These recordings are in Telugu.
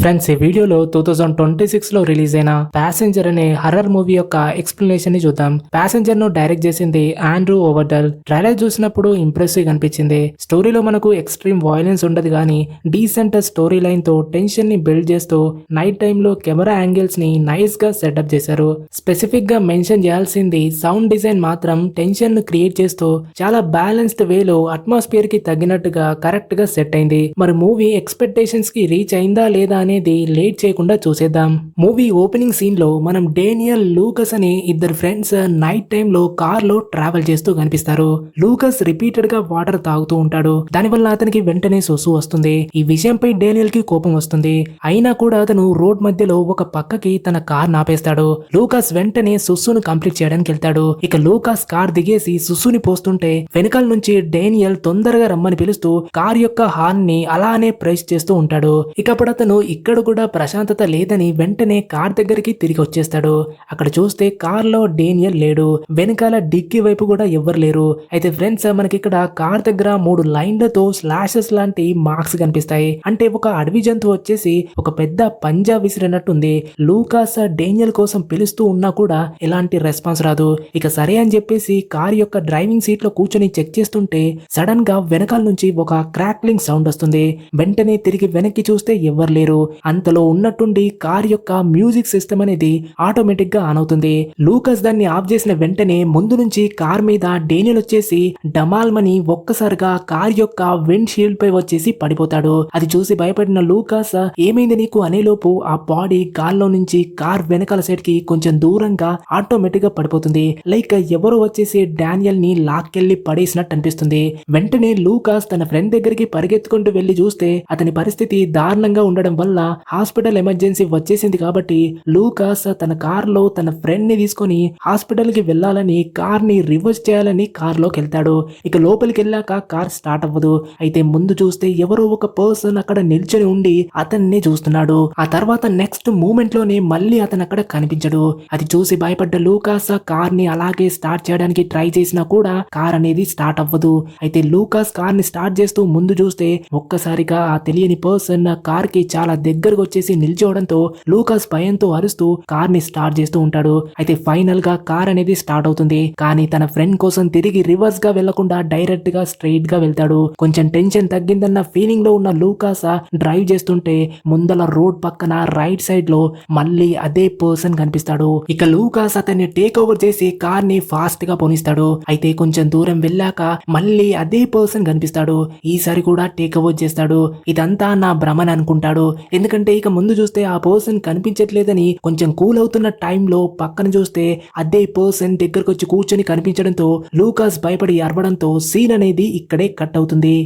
ఫ్రెండ్స్, ఈ వీడియోలో 2026 లో రిలీజ్ అయిన ప్యాసింజర్ అనే హర్రర్ మూవీ యొక్క ఎక్స్ప్లెనేషన్ ని చూద్దాం. ప్యాసింజర్ ను డైరెక్ట్ చేసింది ఆండ్రూ ఓవర్డల్. ట్రైలర్ చూసినప్పుడు ఇంప్రెసివ్ గా అనిపించింది. స్టోరీలో మనకు ఎక్స్ట్రీమ్ వైలెన్స్ ఉండదు కానీ డీసెంట్ స్టోరీ లైన్ తో టెన్షన్ ని బిల్డ్ చేస్తూ నైట్ టైమ్ లో కెమెరా యాంగిల్స్ ని నైస్ గా సెటప్ చేశారు. స్పెసిఫిక్ గా మెన్షన్ చేయాల్సింది సౌండ్ డిజైన్ మాత్రం టెన్షన్ ను క్రియేట్ చేస్తూ చాలా బ్యాలెన్స్డ్ వేలో అట్మాస్ఫియర్ కి తగ్గినట్టుగా కరెక్ట్ గా సెట్ అయింది. మరి మూవీ ఎక్స్పెక్టేషన్స్ కి రీచ్ అయిందా లేదా అనేది లేట్ చేయకుండా చూసేద్దాం. మూవీ ఓపెనింగ్ సీన్ లో మనం డేనియల్, లూకస్ అనే ఇద్దరు ఫ్రెండ్స్ నైట్ టైమ్ లో కార్ లో ట్రావెల్ చేస్తూ కనిపిస్తారు. లూకస్ రిపీటెడ్ గా వాటర్ తాగుతూ ఉంటాడు. దానివల్ల అతనికి వెంటనే సొసు వస్తుంది. ఈ విషయంపై డేనియల్ కి కోపం వస్తుంది. అయినా కూడా అతను రోడ్ మధ్యలో ఒక పక్కకి తన కార్ నాపేస్తాడు. లూకస్ వెంటనే సుస్సును కంప్లీట్ చేయడానికి వెళ్తాడు. ఇక లూకస్ కార్ దిగేసి సుస్సుని పోస్తుంటే వెనకాల నుంచి డేనియల్ తొందరగా రమ్మని పిలుస్తూ కార్ యొక్క హార్న్ ని అలానే ప్రెస్ చేస్తూ ఉంటాడు. ఇకప్పుడు అతను ఇక్కడ కూడా ప్రశాంతత లేదని వెంటనే కార్ దగ్గరికి తిరిగి వచ్చేస్తాడు. అక్కడ చూస్తే కార్ లో డేనియల్ లేడు. వెనకాల డిక్కీ వైపు కూడా ఎవ్వరు లేరు. అయితే ఫ్రెండ్స్, మనకి ఇక్కడ కార్ దగ్గర 3 లైన్లతో స్లాషెస్ లాంటి మార్క్స్ కనిపిస్తాయి. అంటే ఒక అడవి జంతువు వచ్చేసి ఒక పెద్ద పంజా విసిరినట్టుంది. లూకాస్ డేనియల్ కోసం పిలుస్తూ ఉన్నా కూడా ఎలాంటి రెస్పాన్స్ రాదు. ఇక సరే అని చెప్పేసి కార్ యొక్క డ్రైవింగ్ సీట్ లో కూర్చొని చెక్ చేస్తుంటే సడన్ గా వెనకాల నుంచి ఒక క్రాక్లింగ్ సౌండ్ వస్తుంది. వెంటనే తిరిగి వెనక్కి చూస్తే ఎవ్వరు లేరు. అంతలో ఉన్నట్టుండి కార్ యొక్క మ్యూజిక్ సిస్టమ్ అనేది ఆటోమేటిక్ గా ఆన్ అవుతుంది. లూకస్ దాన్ని ఆఫ్ చేసిన వెంటనే ముందు నుంచి కార్ మీద డేనియల్ వచ్చేసి డమాల్మని ఒక్కసారిగా కార్ యొక్క విండ్ షీల్డ్ పై వచ్చేసి పడిపోతాడు. అది చూసి భయపడిన లూకాస్ ఏమైంది నీకు అనేలోపు ఆ బాడీ గాల్లో నుంచి కార్ వెనకాల సైడ్ కి కొంచెం దూరంగా ఆటోమేటిక్ గా పడిపోతుంది. లైక్ ఎవరో వచ్చేసి డానియల్ ని లాక్కెళ్లి పడేసినట్టు అనిపిస్తుంది. వెంటనే లూకాస్ తన ఫ్రెండ్ దగ్గరికి పరిగెత్తుకుంటూ వెళ్లి చూస్తే అతని పరిస్థితి దారుణంగా ఉండడం వల్ల హాస్పిటల్ ఎమర్జెన్సీ వచ్చేసింది. కాబట్టి లూకాస్ తన కార్ లో తన ఫ్రెండ్ ని తీసుకొని హాస్పిటల్ కి వెళ్లాలని కార్ ని రివర్స్ చేయాలని కార్ లోకి వెళ్తాడు. ఇక లోపలికి వెళ్ళాక కార్ స్టార్ట్ అవ్వదు. అయితే ముందు చూస్తే ఎవరో ఒక పర్సన్ అక్కడ నిల్చొని ఉండి అతన్ని చూస్తున్నాడు. ఆ తర్వాత నెక్స్ట్ మూమెంట్ లోనే మళ్ళీ అతను అక్కడ కనిపించడు. అది చూసి భయపడ్డ లూకాస్ కార్ ని అలాగే స్టార్ట్ చేయడానికి ట్రై చేసినా కూడా కార్ అనేది స్టార్ట్ అవ్వదు. అయితే లూకాస్ కార్ ని స్టార్ట్ చేస్తూ ముందు చూస్తే ఒక్కసారిగా ఆ తెలియని పర్సన్ కార్ కి చాలా దగ్గరకు వచ్చేసి నిల్చోవడంతో లూకాస్ భయంతో అరుస్తూ కార్ ని స్టార్ట్ చేస్తూ ఉంటాడు. అయితే ఫైనల్ గా కార్ అనేది స్టార్ట్ అవుతుంది. కానీ తన ఫ్రెండ్ కోసం తిరిగి రివర్స్ గా వెళ్లకుండా డైరెక్ట్ గా స్ట్రైట్ గా వెళ్తాడు. కొంచెం టెన్షన్ తగ్గిందన్న ఫీలింగ్ లో ఉన్న లూకాస్ డ్రైవ్ చేస్తుంటే ముందల రోడ్ పక్కన రైట్ సైడ్ లో మళ్ళీ అదే పర్సన్ కనిపిస్తాడు. ఇక లూకాస్ అతన్ని టేక్ ఓవర్ చేసి కార్ ని ఫాస్ట్ గా పోనిస్తాడు. అయితే కొంచెం దూరం వెళ్ళాక మళ్ళీ అదే పర్సన్ కనిపిస్తాడు. ఈసారి కూడా టేక్ ఓవర్ చేస్తాడు. ఇదంతా నా భ్రమని అనుకుంటాడు. ఎందుకంటే ఇక ముందు చూస్తే ఆ పర్సన్ కనిపించట్లేదని కొంచెం కూల్ అవుతున్న టైంలో పక్కన చూస్తే అదే పర్సన్ దగ్గరకు వచ్చి కూర్చొని కనిపించడంతో లూకాస్ భయపడి అరవడంతో సీన్ అనేది ఇక్కడే కట్ అవుతుంది.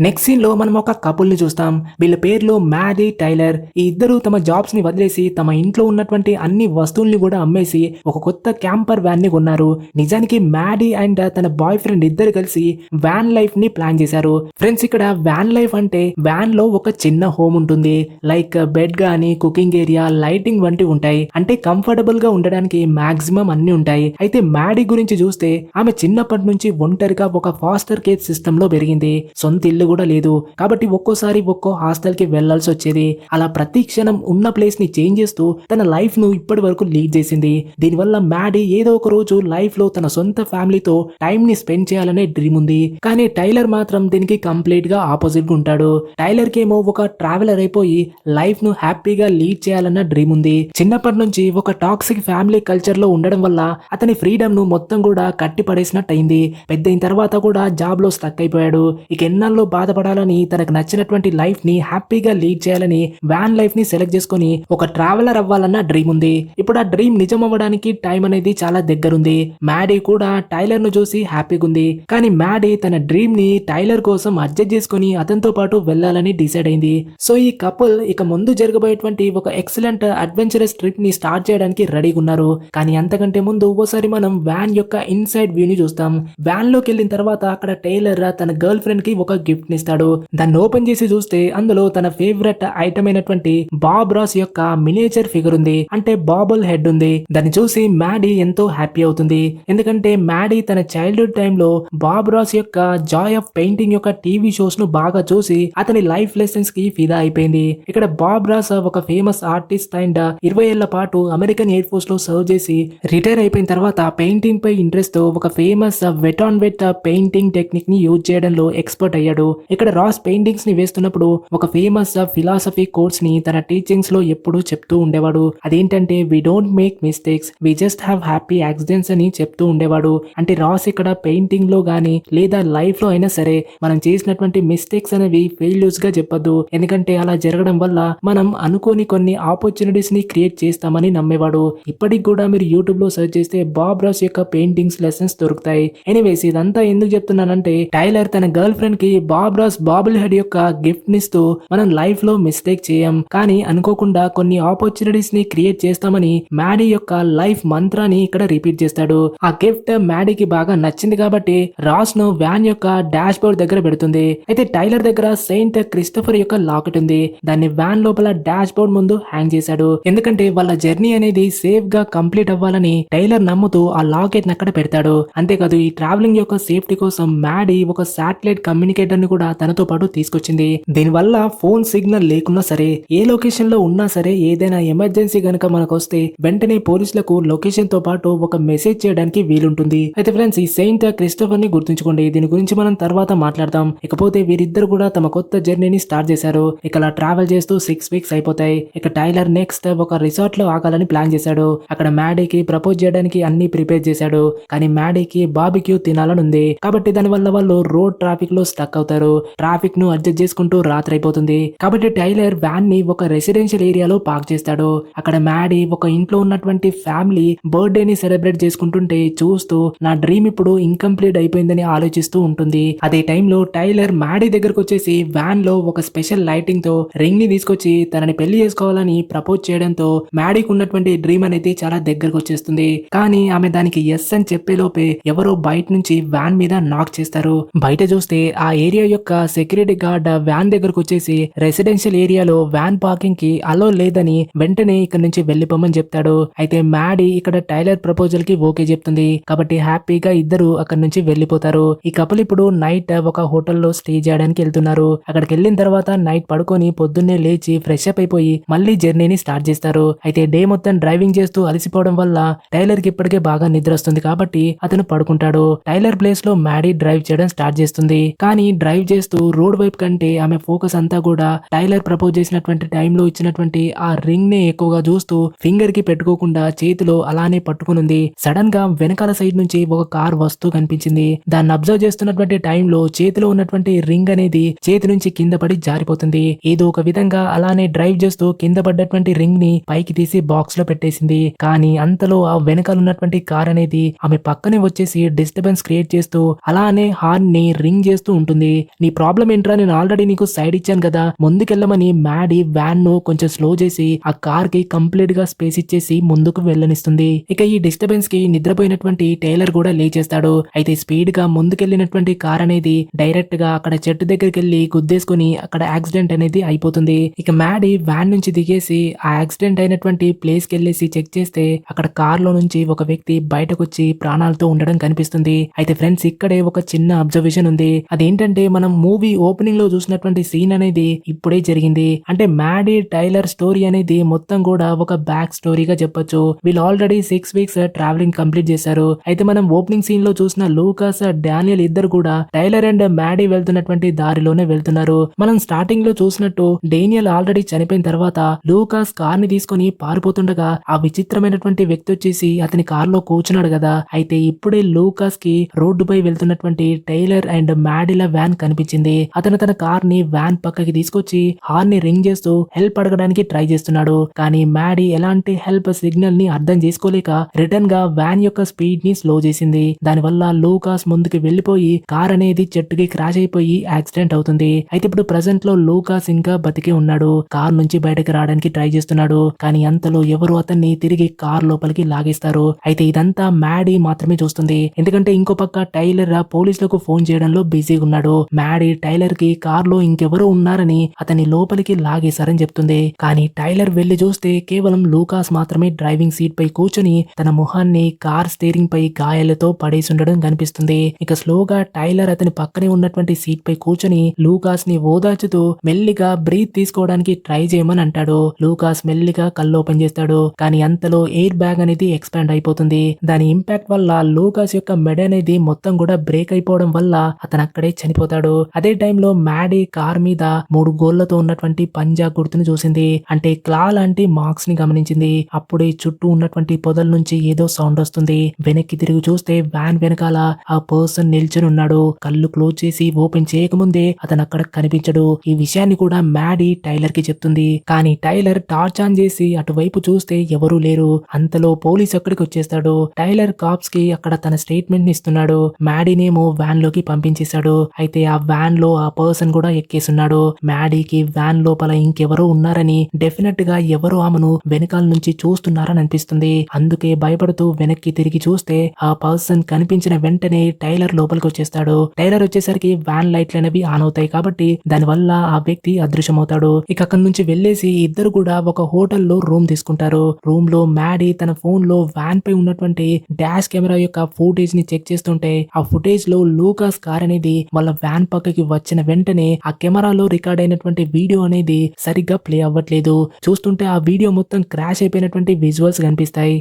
నెక్స్ట్ సీన్ లో మనం ఒక కపుల్ ని చూస్తాం. వీళ్ళ పేర్లు మ్యాడీ, టైలర్. ఈ ఇద్దరు తమ జాబ్స్ ని వదిలేసి తమ ఇంట్లో ఉన్నటువంటి అన్ని వస్తువుల్ని కూడా అమ్మేసి ఒక కొత్త క్యాంపర్ వ్యాన్ ని కొన్నారు. నిజానికి మ్యాడీ అండ్ తన బాయ్ ఫ్రెండ్ ఇద్దరు కలిసి వ్యాన్ లైఫ్ ని ప్లాన్ చేశారు. ఫ్రెండ్స్, ఇక్కడ వ్యాన్ లైఫ్ అంటే వ్యాన్ లో ఒక చిన్న హోమ్ ఉంటుంది. లైక్ బెడ్ గానీ, కుకింగ్ ఏరియా, లైటింగ్ వంటివి ఉంటాయి. అంటే కంఫర్టబుల్ గా ఉండడానికి మాక్సిమం అన్ని ఉంటాయి. అయితే మ్యాడీ గురించి చూస్తే ఆమె చిన్నప్పటి నుంచి ఒంటరిగా ఒక ఫాస్టర్ కేర్ సిస్టమ్ లో పెరిగింది. సొంత ఇల్లు కూడా లేదు. కాబట్టి ఒక్కోసారి ఒక్కో హాస్టల్ కి వెళ్లాల్సి వచ్చేది. అలా ప్రతి క్షణం ఉన్న ప్లేస్ ని చేంజ్ చేస్తూ తన లైఫ్ ను ఇప్పటి వరకు లీడ్ చేసింది. దీనివల్ల మ్యాడీ ఏదో ఒక రోజు లైఫ్ లో తన సొంత ఫ్యామిలీతో టైం ని స్పెండ్ చేయాలనే డ్రీమ్ ఉంది. కానీ టైలర్ మాత్రం దీనికి కంప్లీట్ గా ఆపోజిట్ గా ఉంటాడు. టైలర్ కేమో ఒక ట్రావెలర్ అయిపోయి లైఫ్ ను హ్యాపీగా లీడ్ చేయాలన్న డ్రీమ్ ఉంది. చిన్నప్పటి నుంచి ఒక టాక్సిక్ ఫ్యామిలీ కల్చర్ లో ఉండడం వల్ల అతని ఫ్రీడమ్ ను మొత్తం కూడా కట్టి పడేసినట్టు అయింది. పెద్దయిన తర్వాత కూడా జాబ్ లో స్టక్ అయిపోయాడు. ఇక ఎన్నాళ్ళు బాధపడాలని తనకు నచ్చినటువంటి లైఫ్ ని హ్యాపీగా లీడ్ చేయాలని వ్యాన్ లైఫ్ ని సెలెక్ట్ చేసుకుని ఒక ట్రావెలర్ అవ్వాలన్న డ్రీమ్ ఉంది. ఇప్పుడు ఆ డ్రీమ్ నిజం అవ్వడానికి టైం అనేది చాలా దగ్గరుంది. మ్యాడీ కూడా టైలర్ ను చూసి హ్యాపీగా ఉంది. కానీ మ్యాడీ తన డ్రీమ్ ని టైలర్ కోసం అడ్జస్ట్ చేసుకుని అతనితో పాటు వెళ్లాలని డిసైడ్ అయింది. సో ఈ కపుల్ ఇక ముందు జరగబోయేటువంటి ఒక ఎక్సలెంట్ అడ్వెంచరస్ ట్రిప్ ని స్టార్ట్ చేయడానికి రెడీగా ఉన్నారు. కానీ అంతకంటే ముందు ఓసారి మనం వ్యాన్ యొక్క ఇన్సైడ్ వ్యూ ని చూస్తాం. వ్యాన్ లోకి వెళ్ళిన తర్వాత అక్కడ టైలర్ తన గర్ల్ ఫ్రెండ్ కి ఒక గిఫ్ట్ గిఫ్ట్ నిస్తాడు. దాన్ని ఓపెన్ చేసి చూస్తే అందులో తన ఫేవరెట్ ఐటమ్ అయినటువంటి బాబ్ రాస్ యొక్క మినియేచర్ ఫిగర్ ఉంది. అంటే బాబుల్ హెడ్ ఉంది. దాన్ని చూసి మ్యాడీ ఎంతో హ్యాపీ అవుతుంది. ఎందుకంటే మ్యాడీ తన చైల్డ్హుడ్ టైంలో బాబ్ రాస్ యొక్క జాయ్ ఆఫ్ పెయింటింగ్ యొక్క టీవీ షోస్ ను బాగా చూసి అతని లైఫ్ లెసన్స్ కి ఫిదా అయిపోయింది. ఇక్కడ బాబ్ రాస్ ఒక ఫేమస్ ఆర్టిస్ట్ అండ్ 20 ఏళ్ల పాటు అమెరికన్ ఎయిర్ ఫోర్స్ లో సర్వ్ చేసి రిటైర్ అయిపోయిన తర్వాత పెయింటింగ్ పై ఇంట్రెస్ట్ తో ఒక famous wet on wet painting technique ని యూజ్ చేయడంలో ఎక్స్పర్ట్ అయ్యాడు. ఇక్కడ రాస్ పెయింటింగ్స్ ని వేస్తున్నప్పుడు ఒక ఫేమస్ ఫిలాసఫీ కోర్స్ ని తన టీచింగ్స్ లో ఎప్పుడూ చెప్తూ ఉండేవాడు. అదేంటంటే we don't make mistakes, we just have happy accidents అని చెప్తూ ఉండేవాడు. అంటే రాస్ ఇక్కడ పెయింటింగ్ లో గానీ లేదా లైఫ్ లో అయినా సరే మనం చేసినటువంటి మిస్టేక్స్ అనేవి ఫెయిల్యూర్స్ గా చెప్పొద్దు. ఎందుకంటే అలా జరగడం వల్ల మనం అనుకోని కొన్ని ఆపర్చునిటీస్ ని క్రియేట్ చేస్తామని నమ్మేవాడు. ఇప్పటికి కూడా మీరు యూట్యూబ్ లో సెర్చ్ చేస్తే బాబ్ రాస్ యొక్క పెయింటింగ్స్ లెసన్స్ దొరుకుతాయి. ఎనీవేస్ ఇదంతా ఎందుకు చెప్తున్నానంటే టైలర్ తన గర్ల్ ఫ్రెండ్ కి బాబ్ రాస్ బాబుల్ హెడ్ యొక్క గిఫ్ట్ నిస్తూ మనం లైఫ్ లో మిస్టేక్ చేయం, కానీ అనుకోకుండా కొన్ని ఆపర్చునిటీస్ ని క్రియేట్ చేస్తామని మ్యాడీ యొక్క లైఫ్ మంత్రాన్ని ఇక్కడ రిపీట్ చేస్తాడు. ఆ గిఫ్ట్ మ్యాడీకి బాగా నచ్చింది కాబట్టి రాస్ ను వ్యాన్ యొక్క డాష్ బోర్డ్ దగ్గర పెడుతుంది. అయితే టైలర్ దగ్గర సెయింట్ క్రిస్టఫర్ యొక్క లాకెట్ ఉంది. దాన్ని వ్యాన్ లోపల డాష్ బోర్డ్ ముందు హ్యాంగ్ చేశాడు. ఎందుకంటే వాళ్ళ జర్నీ అనేది సేఫ్ గా కంప్లీట్ అవ్వాలని టైలర్ నమ్ముతూ ఆ లాకెట్ అక్కడ పెడతాడు. అంతేకాదు ఈ ట్రావెలింగ్ యొక్క సేఫ్టీ కోసం మ్యాడీ ఒక శాటిలైట్ కమ్యూనికేటర్ ని కూడా తనతో పాటు తీసుకొచ్చింది. దీనివల్ల ఫోన్ సిగ్నల్ లేకున్నా సరే ఏ లొకేషన్ లో ఉన్నా సరే ఏదైనా ఎమర్జెన్సీ గనక మనకు వస్తే వెంటనే పోలీసులకు లొకేషన్ తో పాటు ఒక మెసేజ్ చేయడానికి వీలుంటుంది. అయితే ఫ్రెండ్స్ ఈ సెయింట్ క్రిస్టోఫర్ ని గుర్తుంచుకోండి. దీని గురించి మనం తర్వాత మాట్లాడదాం. ఇకపోతే వీరిద్దరు కూడా తమ కొత్త జర్నీని స్టార్ట్ చేశారు. ఇక ట్రావెల్ చేస్తూ 6 వీక్స్ అయిపోతాయి. ఇక టైలర్ నెక్స్ట్ ఒక రిసార్ట్ లో ఆగాలని ప్లాన్ చేశాడు. అక్కడ మ్యాడీకి ప్రపోజ్ చేయడానికి అన్ని ప్రిపేర్ చేశాడు. కానీ మ్యాడీకి బార్బిక్యూ తినాలని ఉంది. కాబట్టి దాని వల్ల వాళ్ళు రోడ్ ట్రాఫిక్ లో స్టక్ అవుతారు. ట్రాఫిక్ ను అడ్జస్ట్ చేసుకుంటూ రాత్రి అయిపోతుంది. కాబట్టి టైలర్ వ్యాన్ ని ఒక రెసిడెన్షియల్ ఏరియాలో పార్క్ చేస్తాడు. అక్కడ మ్యాడీ ఒక ఇంట్లో ఉన్నటువంటి ఫ్యామిలీ బర్త్డే ని సెలబ్రేట్ చేసుకుంటుంటే చూస్తూ నా డ్రీమ్ ఇప్పుడు ఇంకంప్లీట్ అయిపోయిందని ఆలోచిస్తూ ఉంటుంది. అదే టైంలో టైలర్ మ్యాడీ దగ్గరకు వచ్చేసి వ్యాన్ లో ఒక స్పెషల్ లైటింగ్ తో రింగ్ ని తీసుకొచ్చి తనని పెళ్లి చేసుకోవాలని ప్రపోజ్ చేయడంతో మ్యాడీకి ఉన్నటువంటి డ్రీమ్ అనేది చాలా దగ్గరకు వచ్చేస్తుంది. కానీ ఆమె దానికి ఎస్ అని చెప్పే లోపే ఎవరో బయట నుంచి వ్యాన్ మీద నాక్ చేస్తారు. బయట చూస్తే ఆ ఏరియా యొక్క సెక్యూరిటీ గార్డ్ వ్యాన్ దగ్గరకు వచ్చేసి రెసిడెన్షియల్ ఏరియాలో వ్యాన్ పార్కింగ్ కి అలో లేదని వెంటనే ఇక్కడ నుంచి వెళ్లిపోమని చెప్తాడు. అయితే మ్యాడీ ఇక్కడ టైలర్ ప్రపోజల్ కి ఓకే చెప్తుంది. కాబట్టి హ్యాపీగా ఇద్దరు అక్కడ నుంచి వెళ్లిపోతారు. ఈ కపుల్ ఇప్పుడు నైట్ ఒక హోటల్లో స్టే చేయడానికి వెళ్తున్నారు. అక్కడికి వెళ్ళిన తర్వాత నైట్ పడుకొని పొద్దున్నే లేచి ఫ్రెష్ అప్ అయిపోయి మళ్ళీ జర్నీని స్టార్ట్ చేస్తారు. అయితే డే మొత్తం డ్రైవింగ్ చేస్తూ అలసిపోవడం వల్ల టైలర్ కి ఇప్పటికే బాగా నిద్ర వస్తుంది కాబట్టి అతను పడుకుంటాడు. టైలర్ ప్లేస్ లో మ్యాడీ డ్రైవ్ చేయడం స్టార్ట్ చేస్తుంది. కానీ డ్రైవ్ చేస్తూ రోడ్ వైపు కంటే ఆమె ఫోకస్ అంతా కూడా టైలర్ ప్రపోజ్ చేసినటువంటి టైంలో ఇచ్చినటువంటి ఆ రింగ్ నే ఎక్కువగా చూస్తూ ఫింగర్ కి పెట్టుకోకుండా చేతిలో అలానే పట్టుకునుంది. సడన్ గా వెనకాల సైడ్ నుంచి ఒక కార్ వస్తూ కనిపించింది. దాన్ని అబ్జర్వ్ చేస్తున్నటువంటి టైంలో చేతిలో ఉన్నటువంటి రింగ్ అనేది చేతి నుంచి కింద పడి జారిపోతుంది. ఏదో ఒక విధంగా అలానే డ్రైవ్ చేస్తూ కింద పడ్డటువంటి రింగ్ ని పైకి తీసి బాక్స్ లో పెట్టేసింది. కానీ అంతలో ఆ వెనకాల ఉన్నటువంటి కార్ అనేది ఆమె పక్కనే వచ్చేసి డిస్టర్బెన్స్ క్రియేట్ చేస్తూ అలానే హార్న్ ని రింగ్ చేస్తూ ఉంటుంది. నీ ప్రాబ్లం ఏంట్రా, నేను ఆల్రెడీ నీకు సైడ్ ఇచ్చాను కదా, ముందుకెళ్ళమని మ్యాడీ వ్యాన్ ను కొంచెం స్లో చేసి ఆ కార్ కి కంప్లీట్ గా స్పేస్ ఇచ్చేసి ముందుకు వెళ్ళనిస్తుంది. ఇక ఈ డిస్టర్బెన్స్ కి నిద్రపోయినటువంటి టైలర్ కూడా లేచేస్తాడు. అయితే స్పీడ్ గా ముందుకెళ్ళినటువంటి కార్ అనేది డైరెక్ట్ గా అక్కడ చెట్టు దగ్గరికి వెళ్లి గుద్దేసుకుని అక్కడ యాక్సిడెంట్ అనేది అయిపోతుంది. ఇక మ్యాడీ వ్యాన్ నుంచి దిగేసి ఆ యాక్సిడెంట్ అయినటువంటి ప్లేస్ కి వెళ్ళేసి చెక్ చేస్తే అక్కడ కార్ లో నుంచి ఒక వ్యక్తి బయటకు వచ్చి ప్రాణాలతో ఉండడం కనిపిస్తుంది. అయితే ఫ్రెండ్స్ ఇక్కడే ఒక చిన్న అబ్జర్వేషన్ ఉంది. అదేంటంటే మనం మూవీ ఓపెనింగ్ లో చూసినటువంటి సీన్ అనేది ఇప్పుడే జరిగింది. అంటే మ్యాడీ టైలర్ స్టోరీ అనేది మొత్తం కూడా ఒక బ్యాక్ స్టోరీగా చెప్పొచ్చు. వీళ్ళు ఆల్రెడీ 6 వీక్స్ ట్రావెలింగ్ కంప్లీట్ చేశారు. అయితే మనం ఓపెనింగ్ సీన్ లో చూసిన లూకాస్ డానియల్ ఇద్దరు కూడా టైలర్ అండ్ మ్యాడీ వెళ్తున్నటువంటి దారిలోనే వెళ్తున్నారు. మనం స్టార్టింగ్ లో చూసినట్టు డేనియల్ ఆల్రెడీ చనిపోయిన తర్వాత లూకాస్ కార్ ని తీసుకుని పారిపోతుండగా ఆ విచిత్రమైనటువంటి వ్యక్తి వచ్చేసి అతని కార్ లో కూర్చున్నాడు కదా. అయితే ఇప్పుడే లూకాస్ కి రోడ్డుపై వెళ్తున్నటువంటి టైలర్ అండ్ మ్యాడీల వ్యాన్ కనిపించింది. అతను తన కార్ ని వ్యాన్ పక్కకి తీసుకొచ్చి హార్న్ ని రింగ్ చేస్తూ హెల్ప్ అడగడానికి ట్రై చేస్తున్నాడు. కానీ మ్యాడీ ఎలాంటి హెల్ప్ సిగ్నల్ ని అర్థం చేసుకోలేక రిటర్న్ గా వ్యాన్ యొక్క స్పీడ్ ని స్లో చేసింది. దానివల్ల లూకాస్ ముందుకు వెళ్లిపోయి కార్ అనేది చెట్టుకి క్రాష్ అయిపోయి యాక్సిడెంట్ అవుతుంది. అయితే ఇప్పుడు ప్రెసెంట్ లో లూకాస్ ఇంకా బతికే ఉన్నాడు. కార్ నుంచి బయటకు రావడానికి ట్రై చేస్తున్నాడు. కానీ అంతలో ఎవరు అతన్ని తిరిగి కార్ లోపలికి లాగేస్తారు. అయితే ఇదంతా మ్యాడీ మాత్రమే చూస్తుంది. ఎందుకంటే ఇంకో పక్క టైలర్ పోలీసులకు ఫోన్ చేయడంలో బిజీగా ఉన్నాడు. మ్యాడీ టైలర్ కి కార్లో ఇంకెవరో ఉన్నారని అతని లోపలికి లాగేశారని చెప్తుంది. కానీ టైలర్ వెళ్లి చూస్తే కేవలం లూకాస్ మాత్రమే డ్రైవింగ్ సీట్ పై కూర్చొని తన ముఖాన్ని కార్ స్టీరింగ్ పై గాయాలతో పడేసి ఉండడం కనిపిస్తుంది. ఇక స్లోగా టైలర్ అతని పక్కనే ఉన్నటువంటి సీట్ పై కూర్చొని లూకాస్ ని ఓదార్చుతూ మెల్లిగా బ్రీత్ తీసుకోవడానికి ట్రై చేయమని అంటాడు. లూకాస్ మెల్లిగా కళ్ళు ఓపెన్ చేస్తాడు. కానీ అంతలో ఎయిర్ బ్యాగ్ అనేది ఎక్స్పాండ్ అయిపోతుంది. దాని ఇంపాక్ట్ వల్ల లూకాస్ యొక్క మెడ అనేది మొత్తం కూడా బ్రేక్ అయిపోవడం వల్ల అతను అక్కడే చనిపోతాడు. అదే టైంలో మ్యాడీ కార్ మీద 3 గోళ్లతో ఉన్నటువంటి పంజా గుర్తును చూసింది. అంటే క్లా లాంటి మార్క్స్ ని గమనించింది. అప్పుడే చుట్టూ ఉన్నటువంటి పొదల నుంచి ఏదో సౌండ్ వస్తుంది. వెనక్కి తిరిగి చూస్తే వ్యాన్ వెనకాల ఆ పర్సన్ నిల్చొని ఉన్నాడు. కళ్ళు క్లోజ్ చేసి ఓపెన్ చేయకముందే అతను అక్కడ కనిపించడు. ఈ విషయాన్ని కూడా మ్యాడీ టైలర్ కి చెప్తుంది. కానీ టైలర్ టార్చ్ ఆన్ చేసి అటువైపు చూస్తే ఎవరూ లేరు. అంతలో పోలీస్ అక్కడికి వచ్చేస్తాడు. టైలర్ కాప్స్ కి అక్కడ తన స్టేట్మెంట్ ని ఇస్తున్నాడు. మ్యాడీనేమో వ్యాన్ లోకి పంపించేశాడు. అయితే ఆ వ్యాన్ లో ఆ పర్సన్ కూడా ఎక్కేసున్నాడు. మ్యాడీకి వ్యాన్ లోపల ఇంకెవరో ఉన్నారని, డెఫినెట్ గా ఎవరో ఆమెను వెనకాల నుంచి చూస్తున్నారని అనిపిస్తుంది. అందుకే భయపడుతూ వెనక్కి తిరిగి చూస్తే ఆ పర్సన్ కనిపించిన వెంటనే టైలర్ లోపలికి వచ్చేస్తాడు. టైలర్ వచ్చేసరికి వ్యాన్ లైట్లు అనేవి ఆన్ అవుతాయి కాబట్టి దానివల్ల ఆ వ్యక్తి అదృశ్యమవుతాడు. ఇక అక్కడి నుంచి వెళ్లేసి ఇద్దరు కూడా ఒక హోటల్లో రూమ్ తీసుకుంటారు. రూమ్ లో మ్యాడీ తన ఫోన్ లో వ్యాన్ పై ఉన్నటువంటి డాష్ కెమెరా యొక్క ఫుటేజ్ ని చెక్ చేస్తుంటే ఆ ఫుటేజ్ లో లూకాస్ కార్ అనేది వాళ్ళ వ్యాన్ పక్కకి వచ్చిన వెంటనే ఆ కెమెరాలో రికార్డ్ అయినటువంటి వీడియో అనేది సరిగ్గా ప్లే అవ్వట్లేదు. చూస్తుంటే ఆ వీడియో మొత్తం క్రాష్ అయిపోయినటువంటి విజువల్స్ కనిపిస్తాయి.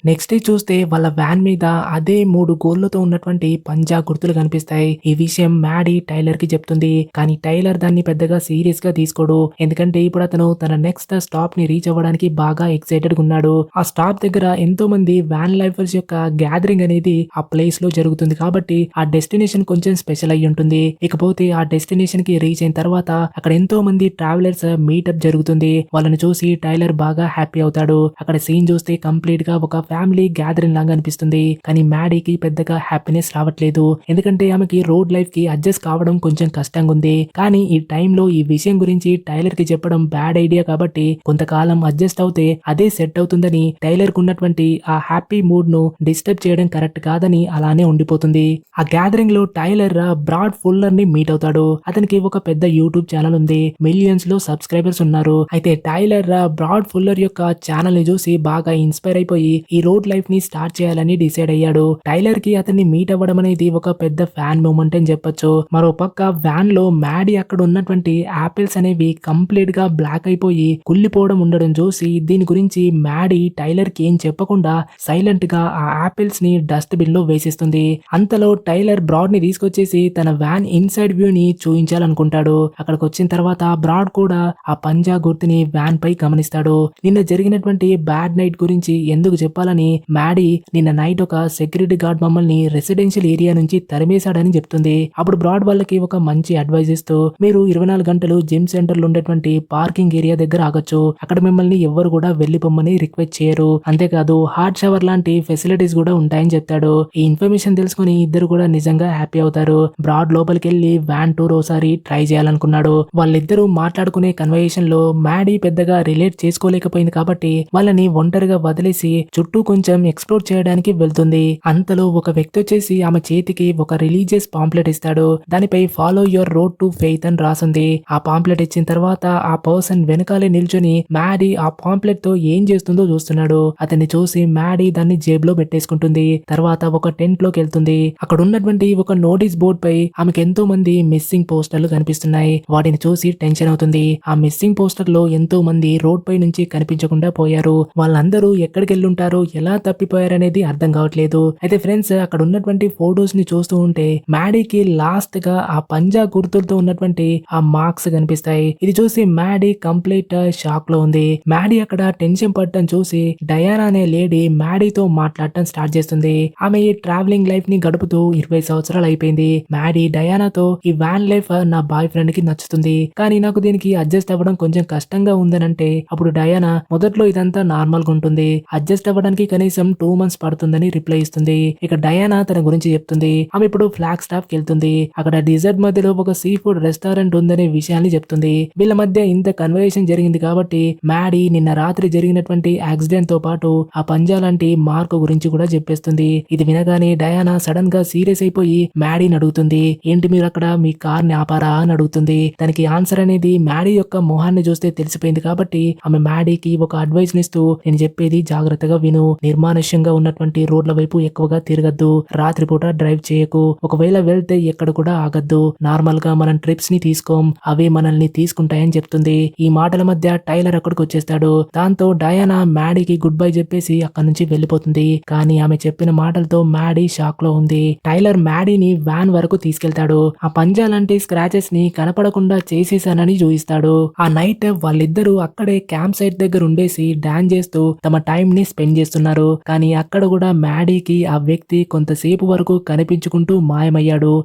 నెక్స్ట్ డే చూస్తే వాళ్ళ వ్యాన్ మీద అదే 3 గోళ్లతో ఉన్నటువంటి పంజా గుర్తులు కనిపిస్తాయి. ఈ విషయం మ్యాడీ టైలర్ కి చెప్తుంది. కానీ టైలర్ దాన్ని పెద్దగా సీరియస్ గా తీసుకోడు. ఎందుకంటే ఇప్పుడు అతను తన నెక్స్ట్ స్టాప్ ని రీచ్ అవ్వడానికి బాగా ఎక్సైటెడ్ గా ఉన్నాడు. ఆ స్టాప్ దగ్గర ఎంతో మంది వ్యాన్ లైఫర్స్ యొక్క గ్యాదరింగ్ అనేది ఆ ప్లేస్ లో జరుగుతుంది కాబట్టి ఆ డెస్టినేషన్ కొంచెం స్పెషల్ అయి ఉంటుంది. ఇకపోతే ఆ డెస్టినేషన్ కి రీచ్ అయిన తర్వాత అక్కడ ఎంతో మంది ట్రావెలర్స్ మీటప్ జరుగుతుంది. వాళ్ళని చూసి టైలర్ బాగా హ్యాపీ అవుతాడు. అక్కడ సీన్ చూస్తే కంప్లీట్ గా ఒక ఫ్యామిలీ గ్యాదరింగ్ లాగా అనిపిస్తుంది. కానీ మ్యాడీకి పెద్దగా హ్యాపీనెస్ రావట్లేదు. ఎందుకంటే ఆమెకి రోడ్ లైఫ్ కి అడ్జస్ట్ కావడం కొంచెం కష్టంగా ఉంది. కానీ ఈ టైంలో ఈ విషయం గురించి టైలర్ కి చెప్పడం బ్యాడ్ ఐడియా కాబట్టి కొంతకాలం అడ్జస్ట్ అవుతే అదే సెట్ అవుతుందని టైలర్ కు ఉన్నటువంటి ఆ హ్యాపీ మూడ్ ను డిస్టర్బ్ చేయడం కరెక్ట్ కాదని అలానే ఉండిపోతుంది. ఆ గ్యాదరింగ్ లో టైలర్ బ్రాడ్ ఫుల్లర్ ని మీట్ అవుతాడు. అతనికి ఒక పెద్ద యూట్యూబ్ ఛానల్ ఉంది. మిలియన్స్ లో సబ్స్క్రైబర్స్ ఉన్నారు. అయితే టైలర్ బ్రాడ్ ఫుల్లర్ యొక్క ఛానల్ ని చూసి బాగా ఇన్స్పైర్ అయిపోయి ఈ రోడ్ లైఫ్ ని స్టార్ట్ చేయాలని డిసైడ్ అయ్యాడు. టైలర్ కి అతన్ని మీట్ అవ్వడం అనేది ఒక పెద్ద ఫ్యాన్ మూమెంట్ అని చెప్పొచ్చు. మరో పక్క వ్యాన్ లో మ్యాడీ అక్కడ ఉన్నటువంటి ఆపిల్స్ అనేవి కంప్లీట్ గా బ్లాక్ అయిపోయి కుళ్ళిపోవడం ఉండడం చూసి దీని గురించి మ్యాడీ టైలర్ కి ఏం చెప్పకుండా సైలెంట్ గా ఆ ఆపిల్స్ ని డస్ట్ బిన్ లో వేసిస్తుంది. అంతలో టైలర్ బ్రాడ్ ని తీసుకొచ్చేసి తన వ్యాన్ ఇన్సైడ్ వ్యూ ని చూపించాలనుకుంటాడు. అక్కడికి వచ్చిన తర్వాత బ్రాడ్ కూడా ఆ పంజా గుర్తుని వ్యాన్ పై గమనిస్తాడు. నిన్న జరిగినటువంటి బ్యాడ్ నైట్ గురించి ఎందుకు చెప్పాలని మ్యాడీ నిన్న నైట్ ఒక సెక్యూరిటీ గార్డ్ మమ్మల్ని రెసిడెన్షియల్ ఏరియా నుంచి తరిమేశాడని చెప్తుంది. అప్పుడు బ్రాడ్ వాళ్ళకి ఒక మంచి అడ్వైజ్ ఇస్తూ మీరు 24 గంటలు జిమ్ సెంటర్ లో ఉండేటువంటి పార్కింగ్ ఏరియా దగ్గర ఆగొచ్చు. అక్కడ మిమ్మల్ని ఎవ్వరు కూడా వెళ్లిపోమ్మని రిక్వెస్ట్ చేయరు. అంతేకాదు హాట్ షవర్ లాంటి ఫెసిలిటీస్ కూడా ఉంటాయని చెప్తాడు. ఈ ఇన్ఫర్మేషన్ తెలుసుకుని ఇద్దరు కూడా నిజంగా హ్యాపీ అవుతారు. బ్రాడ్ లోపలికి వెళ్లి వ్యాన్ టూర్ ఒకసారి ట్రై చేయాలనుకున్నాడు. వాళ్ళిద్దరూ మాట్లాడుకునే కన్వర్సేషన్ లో మ్యాడీ పెద్దగా రిలేట్ చేసుకోలేకపోయింది కాబట్టి వాళ్ళని ఒంటరిగా వదిలేసి చుట్టూ కొంచెం ఎక్స్ప్లోర్ చేయడానికి వెళ్తుంది. అంతలో ఒక వ్యక్తి వచ్చేసి ఆమె చేతికి ఒక రిలీజియస్ పాంప్లెట్ ఇస్తాడు. దానిపై follow your road to faith అని రాసుంది. ఆ పాంప్లెట్ ఇచ్చిన తర్వాత ఆ పర్సన్ వెనకాలే నిల్చొని మ్యాడీ ఆ పాంప్లెట్ తో ఏం చేస్తుందో చూస్తున్నాడు. అతన్ని చూసి మ్యాడీ దాన్ని జేబులో పెట్టేసుకుంటుంది. తర్వాత ఒక టెంట్ లోకి వెళ్తుంది. అక్కడ ఉన్నటువంటి ఒక నోటీస్ బోర్డ్ పై ఆమెకు ఎంతో మంది మిస్సింగ్ పోస్టర్లు కనిపిస్తున్నాయి. వాటిని చూసి టెన్షన్ అవుతుంది. ఆ మిస్సింగ్ పోస్టర్ లో ఎంతో మంది రోడ్ పై నుంచి కనిపించకుండా పోయారు. వాళ్ళందరూ ఎక్కడికి వెళ్ళుంటారో ఎలా తప్పిపోయారనేది అర్థం కావట్లేదు. అయితే ఫ్రెండ్స్ అక్కడ ఉన్నటువంటి ఫోటోస్ ని చూస్తూ ఉంటే మ్యాడీకి లాస్ట్ గా ఆ పంజా గుర్తులతో ఉన్నటువంటి ఆ మార్క్స్ కనిపిస్తాయి. ఇది చూసి మ్యాడీ కంప్లీట్ షాక్ లో ఉంది. మ్యాడీ అక్కడ టెన్షన్ పడటం చూసి డయానా అనే లేడీ మ్యాడీతో మాట్లాడటం స్టార్ట్ చేస్తుంది. ఆమె ఈ ట్రావెలింగ్ లైఫ్ ని గడుపుతూ 20 సంవత్సరాలు అయిపోయింది. మ్యాడీ డయానాతో ఈ వ్యాన్ లైఫ్ నా బాయ్ ఫ్రెండ్ కి నచ్చుతుంది, కానీ నాకు దీనికి అడ్జస్ట్ అవ్వడం కొంచెం కష్టంగా ఉందనంటే అప్పుడు డయానా మొదట్లో ఇదంతా నార్మల్ గా ఉంటుంది, అడ్జస్ట్ అవ్వడానికి రావడానికి కనీసం 2 months పడుతుందని రిప్లై ఇస్తుంది. ఇక డయానా తన గురించి చెప్తుంది. ఆమె ఇప్పుడు ఫ్లాగ్ స్టాప్ కి వెళ్తుంది. అక్కడ డిజర్ట్ మధ్యలో ఒక సీ ఫుడ్ రెస్టారెంట్ ఉందనే విషయాన్ని చెప్తుంది. వీళ్ళ మధ్య ఇంత కన్వర్సేషన్ జరిగింది కాబట్టి మ్యాడీ నిన్న రాత్రి జరిగినటువంటి యాక్సిడెంట్ తో పాటు ఆ పంజా లాంటి మార్క్ గురించి కూడా చెప్పేస్తుంది. ఇది వినగానే డయానా సడన్ గా సీరియస్ అయిపోయి మ్యాడీని అడుగుతుంది. ఏంటి మీరు అక్కడ మీ కార్ ని ఆపారా అని అడుగుతుంది. దానికి ఆన్సర్ అనేది మ్యాడీ యొక్క మొహాన్ని చూస్తే తెలిసిపోయింది కాబట్టి ఆమె మ్యాడీకి ఒక అడ్వైస్ నిస్తూ నేను చెప్పేది జాగ్రత్తగా విను, నిర్మానుష్యంగా ఉన్నటువంటి రోడ్ల వైపు ఎక్కువగా తిరగద్దు, రాత్రిపూట డ్రైవ్ చేయకు, ఒకవేళ వెళ్తే ఎక్కడ కూడా ఆగద్దు, నార్మల్ గా మనం ట్రిప్స్ ని తీసుకోం, అవే మనల్ని తీసుకుంటాయని చెప్తుంది. ఈ మాటల మధ్య టైలర్ అక్కడికి వచ్చేస్తాడు. దాంతో డయానా మ్యాడీకి గుడ్ బై చెప్పేసి అక్కడి నుంచి వెళ్ళిపోతుంది. కానీ ఆమె చెప్పిన మాటలతో మ్యాడీ షాక్ లో ఉంది. టైలర్ మ్యాడీని వ్యాన్ వరకు తీసుకెళ్తాడు. ఆ పంజా లాంటి స్క్రాచెస్ ని కనపడకుండా చేసేసానని చూపిస్తాడు. ఆ నైట్ వాళ్ళిద్దరూ అక్కడే క్యాంప్ సైట్ దగ్గర ఉండేసి డాన్స్ చేస్తూ తమ టైం ని స్పెండ్ చేస్తున్నారు. కానీ అక్కడ కూడా మ్యాడీకి ఆ వ్యక్తి కొంతసేపు వరకు కనిపించుకుంటూ మాయమయ్యాడు.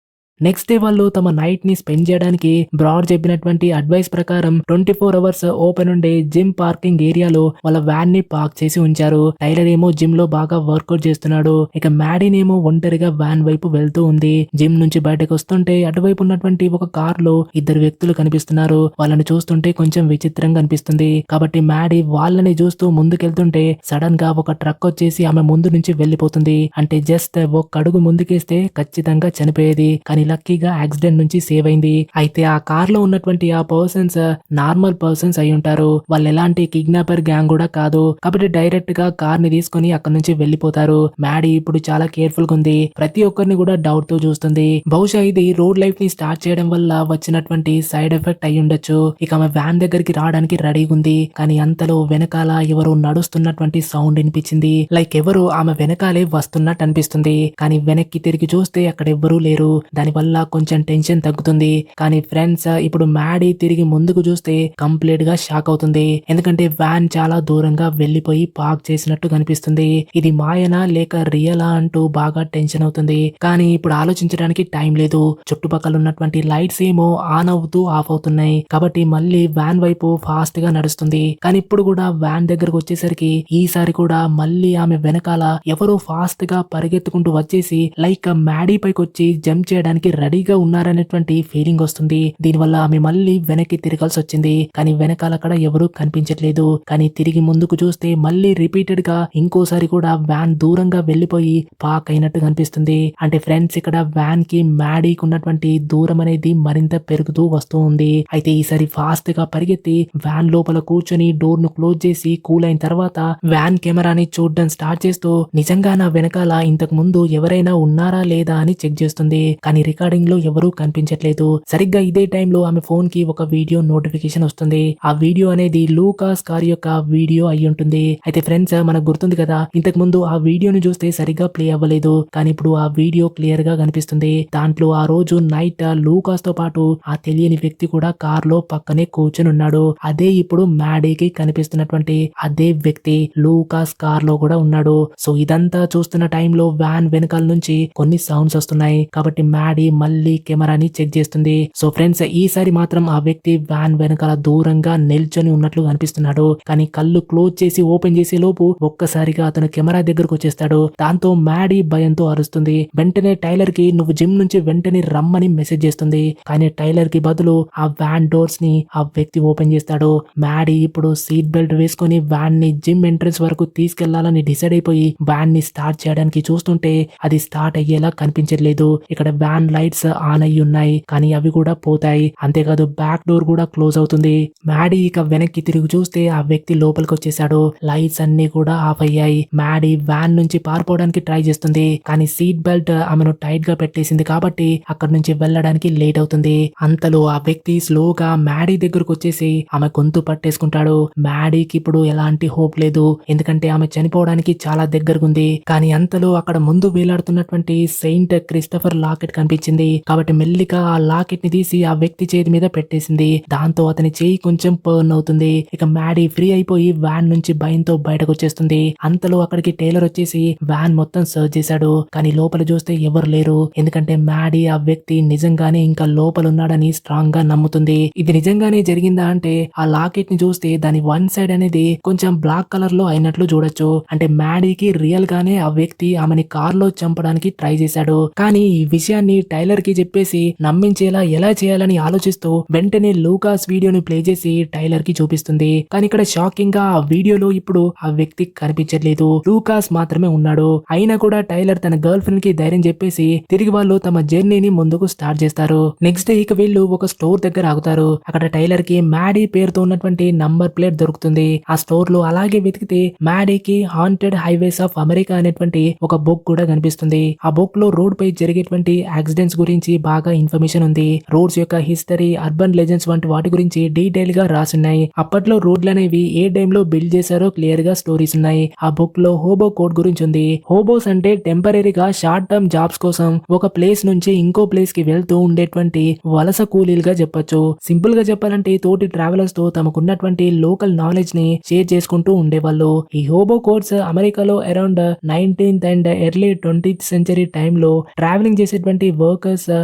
నెక్స్ట్ డే వాళ్ళు తమ నైట్ ని స్పెండ్ చేయడానికి బ్రాడ్ చెప్పినటువంటి అడ్వైస్ ప్రకారం 24 hours ఓపెన్ ఉండే జిమ్ పార్కింగ్ ఏరియాలో వాళ్ళ వ్యాన్ ని పార్క్ చేసి ఉంచారు. టైలర్ ఏమో జిమ్ లో బాగా వర్కౌట్ చేస్తున్నాడు. ఇక మ్యాడీనేమో ఒంటరిగా వ్యాన్ వైపు వెళ్తూ ఉంది. జిమ్ నుంచి బయటకు వస్తుంటే అటువైపు ఉన్నటువంటి ఒక కార్ లో ఇద్దరు వ్యక్తులు కనిపిస్తున్నారు. వాళ్ళని చూస్తుంటే కొంచెం విచిత్రంగా అనిపిస్తుంది. కాబట్టి మ్యాడీ వాళ్ళని చూస్తూ ముందుకెళ్తుంటే సడన్ గా ఒక ట్రక్ వచ్చేసి ఆమె ముందు నుంచి వెళ్లిపోతుంది. అంటే జస్ట్ ఒక అడుగు ముందుకేస్తే ఖచ్చితంగా చనిపోయేది. కానీ లక్కీగా యాక్సిడెంట్ నుంచి సేవ్ అయింది. అయితే ఆ కార్ లో ఉన్నటువంటి ఆ పర్సన్స్ నార్మల్ పర్సన్స్ అయి ఉంటారు. వాళ్ళు ఎలాంటి కిడ్నాపర్ గ్యాంగ్ కూడా కాదు. కాబట్టి డైరెక్ట్ గా కార్ ని తీసుకుని అక్కడ నుంచి వెళ్లిపోతారు. మ్యాడీ ఇప్పుడు చాలా కేర్ఫుల్ గా ఉంది. ప్రతి ఒక్కరిని కూడా డౌట్ తో చూస్తుంది. బహుశా ఇది రోడ్ లైఫ్ ని స్టార్ట్ చేయడం వల్ల వచ్చినటువంటి సైడ్ ఎఫెక్ట్ అయి ఉండొచ్చు. ఇక ఆమె వ్యాన్ దగ్గరికి రావడానికి రెడీగా ఉంది. కానీ అంతలో వెనకాల ఎవరు నడుస్తున్నటువంటి సౌండ్ వినిపించింది. లైక్ ఎవరు ఆమె వెనకాలే వస్తున్నట్టు అనిపిస్తుంది. కానీ వెనక్కి తిరిగి చూస్తే అక్కడ ఎవ్వరూ లేరు. దానివల్ల కొంచెం టెన్షన్ తగ్గుతుంది. కానీ ఫ్రెండ్స్ ఇప్పుడు మ్యాడీ తిరిగి ముందుకు చూస్తే కంప్లీట్ గా షాక్ అవుతుంది. ఎందుకంటే వ్యాన్ చాలా దూరంగా వెళ్లిపోయి పార్క్ చేసినట్టు కనిపిస్తుంది. ఇది మాయనా లేక రియలా అంటూ బాగా టెన్షన్ అవుతుంది. కానీ ఇప్పుడు ఆలోచించడానికి టైం లేదు. చుట్టుపక్కల ఉన్నటువంటి లైట్స్ ఏమో ఆన్ అవుతూ ఆఫ్ అవుతున్నాయి. కాబట్టి మళ్ళీ వ్యాన్ వైపు ఫాస్ట్ గా నడుస్తుంది. కానీ ఇప్పుడు కూడా వ్యాన్ దగ్గరకు వచ్చేసరికి ఈసారి కూడా మళ్ళీ ఆమె వెనకాల ఎవరో ఫాస్ట్ గా పరిగెత్తుకుంటూ వచ్చేసి లైక్ మ్యాడీ పైకి వచ్చి జంప్ చేయడానికి రెడీగా ఉన్నారనేటువంటి ఫీలింగ్ వస్తుంది. దీనివల్ల ఆమె మళ్ళీ వెనక్కి తిరగాల్సి వచ్చింది. కానీ వెనకాల అక్కడ ఎవరూ కనిపించట్లేదు. కానీ తిరిగి ముందుకు చూస్తే మళ్ళీ రిపీటెడ్ గా ఇంకోసారి కూడా వ్యాన్ దూరంగా వెళ్లిపోయి పార్క్ అయినట్టు కనిపిస్తుంది. అంటే ఫ్రెండ్స్ ఇక్కడ వ్యాన్ కి మ్యాడీకి ఉన్నటువంటి దూరం అనేది మరింత పెరుగుతూ వస్తూ ఉంది. అయితే ఈసారి ఫాస్ట్ గా పరిగెత్తి వ్యాన్ లోపల కూర్చొని డోర్ ను క్లోజ్ చేసి కూల్ అయిన తర్వాత వ్యాన్ కెమెరాని చూడడం స్టార్ట్ చేస్తూ నిజంగా నా వెనకాల ఇంతకు ముందు ఎవరైనా ఉన్నారా లేదా అని చెక్ చేస్తుంది. కానీ రికార్డింగ్ లో ఎవరూ కనిపించట్లేదు. సరిగ్గా ఇదే టైంలో ఆమె ఫోన్ కి ఒక వీడియో నోటిఫికేషన్ వస్తుంది. ఆ వీడియో అనేది లూకాస్ కార్ యొక్క వీడియో అయి ఉంటుంది. అయితే ఫ్రెండ్స్ మనకు గుర్తుంది కదా, ఇంతకు ముందు ఆ వీడియోని చూస్తే సరిగ్గా ప్లే అవ్వలేదు. కానీ ఇప్పుడు ఆ వీడియో క్లియర్ గా కనిపిస్తుంది. దాంట్లో ఆ రోజు నైట్ లూకాస్ తో పాటు ఆ తెలియని వ్యక్తి కూడా కార్ లో పక్కనే కూర్చొని ఉన్నాడు. అదే ఇప్పుడు మ్యాడీకి కనిపిస్తున్నటువంటి అదే వ్యక్తి లూకాస్ కార్ లో కూడా ఉన్నాడు. సో ఇదంతా చూస్తున్న టైంలో వ్యాన్ వెనకాల నుంచి కొన్ని సౌండ్స్ వస్తున్నాయి. కాబట్టి మ్యాడీ మళ్ళీ కెమెరాని చెక్ చేస్తుంది. సో ఫ్రెండ్స్ ఈసారి మాత్రం ఆ వ్యక్తి వ్యాన్ వెనకాల దూరంగా నిల్చొని ఉన్నట్లు కనిపిస్తున్నాడు. కానీ కళ్ళు క్లోజ్ చేసి ఓపెన్ చేసే లోపు ఒక్కసారిగా అతను కెమెరా దగ్గరకు వచ్చేస్తాడు. దాంతో మ్యాడీ భయంతో అరుస్తుంది. వెంటనే టైలర్ కి నువ్వు జిమ్ నుంచి వెంటనే రమ్మని మెసేజ్ చేస్తుంది. కానీ టైలర్ కి బదులు ఆ వ్యాన్ డోర్స్ ని ఆ వ్యక్తి ఓపెన్ చేస్తాడు. మ్యాడీ ఇప్పుడు సీట్ బెల్ట్ వేసుకుని వ్యాన్ ని జిమ్ ఎంట్రన్స్ వరకు తీసుకెళ్లాలని డిసైడ్ అయిపోయి వ్యాన్ ని స్టార్ట్ చేయడానికి చూస్తుంటే అది స్టార్ట్ అయ్యేలా కనిపించట్లేదు. ఇక్కడ వ్యాన్ లైట్స్ ఆన్ అయ్యి ఉన్నాయి. కానీ అవి కూడా పోతాయి. అంతేకాదు బ్యాక్ డోర్ కూడా క్లోజ్ అవుతుంది. మ్యాడీ ఇక వెనక్కి తిరిగి చూస్తే ఆ వ్యక్తి లోపలికి వచ్చేసాడు. లైట్స్ అన్ని కూడా ఆఫ్ అయ్యాయి. మ్యాడీ వ్యాన్ నుంచి పారిపోవడానికి ట్రై చేస్తుంది. కానీ సీట్ బెల్ట్ ఆమెను టైట్ గా పెట్టేసింది కాబట్టి అక్కడ నుంచి వెళ్ళడానికి లేట్ అవుతుంది. అంతలో ఆ వ్యక్తి స్లోగా మ్యాడీ దగ్గరకు వచ్చేసి ఆమె గొంతు పట్టేసుకుంటాడు. మ్యాడీకి ఇప్పుడు ఎలాంటి హోప్ లేదు. ఎందుకంటే ఆమె చనిపోవడానికి చాలా దగ్గరగుంది. కానీ అంతలో అక్కడ ముందు వేలాడుతున్నటువంటి సెయింట్ క్రిస్టఫర్ లాకెట్ కనిపిస్తుంది. అనిపించింది. కాబట్టి మెల్లిగా ఆ లాకెట్ ని తీసి ఆ వ్యక్తి చేతి మీద పెట్టేసింది. దాంతో అతని చేయి కొంచెం బర్న్ అవుతుంది. ఇక మ్యాడీ ఫ్రీ అయిపోయి వ్యాన్ నుంచి భయంతో బయటకు వచ్చేస్తుంది. అంతలో అక్కడికి టైలర్ వచ్చేసి వ్యాన్ మొత్తం సర్చ్ చేశాడు. కానీ లోపల చూస్తే ఎవరు లేరు. ఎందుకంటే మ్యాడీ ఆ వ్యక్తి నిజంగానే ఇంకా లోపల ఉన్నాడని స్ట్రాంగ్ గా నమ్ముతుంది. ఇది నిజంగానే జరిగిందా అంటే ఆ లాకెట్ ని చూస్తే దాని వన్ సైడ్ అనేది కొంచెం బ్లాక్ కలర్ లో అయినట్లు చూడొచ్చు. అంటే మ్యాడీకి రియల్ గానే ఆ వ్యక్తి ఆమెని కార్ లో చంపడానికి ట్రై చేశాడు. కానీ ఈ విషయాన్ని టైలర్ కి చెప్పేసి నమ్మించేలా ఎలా చేయాలని ఆలోచిస్తూ వెంటనే లూకాస్ వీడియోని ప్లే చేసి టైలర్ కి చూపిస్తుంది. కానీ ఇక్కడ షాకింగ్ గా ఆ వీడియోలో ఇప్పుడు ఆ వ్యక్తి కనిపించట్లేదు. లూకాస్ మాత్రమే ఉన్నాడు. అయినా కూడా టైలర్ తన గర్ల్ ఫ్రెండ్ కి ధైర్యం చెప్పేసి తిరిగి వాళ్ళు తమ జర్నీని ముందుకు స్టార్ట్ చేస్తారు. నెక్స్ట్ డే ఇక వీళ్ళు ఒక స్టోర్ దగ్గర ఆగుతారు. అక్కడ టైలర్ కి మ్యాడీ పేరుతో ఉన్నటువంటి నంబర్ ప్లేట్ దొరుకుతుంది. ఆ స్టోర్ లో అలాగే వెతికితే మ్యాడీకి హాంటెడ్ హైవేస్ ఆఫ్ అమెరికా అనేటువంటి ఒక బుక్ కూడా కనిపిస్తుంది. ఆ బుక్ లో రోడ్ పై జరిగేటువంటి యాక్సిడెంట్స్ గురించి బాగా ఇన్ఫర్మేషన్ ఉంది. రోడ్స్ యొక్క హిస్టరీ, అర్బన్ లెజెండ్స్ వంటి వాటి గురించి డీటెయిల్ గా రాసున్నాయి. అప్పట్లో రోడ్లు అనేవి ఏ టైమ్ లో బిల్డ్ చేశారో క్లియర్ గా స్టోరీస్ ఉన్నాయి. ఆ బుక్ లో హోబో కోడ్ గురించి ఉంది. హోబోస్ అంటే టెంపరీగా షార్ట్ టర్మ్ జాబ్స్ కోసం ఒక ప్లేస్ నుంచి ఇంకో ప్లేస్ కి వెళ్తూ ఉండేటువంటి వలస కూలీలుగా చెప్పొచ్చు. సింపుల్ గా చెప్పాలంటే తోటి ట్రావెలర్స్ తో తమకున్నటువంటి లోకల్ నాలెడ్జ్ ని షేర్ చేసుకుంటూ ఉండేవాళ్ళు. ఈ హోబో కోడ్స్ అమెరికాలో around 19th and early 20th century time లో ట్రావెలింగ్ చేసేటువంటి వర్కర్స్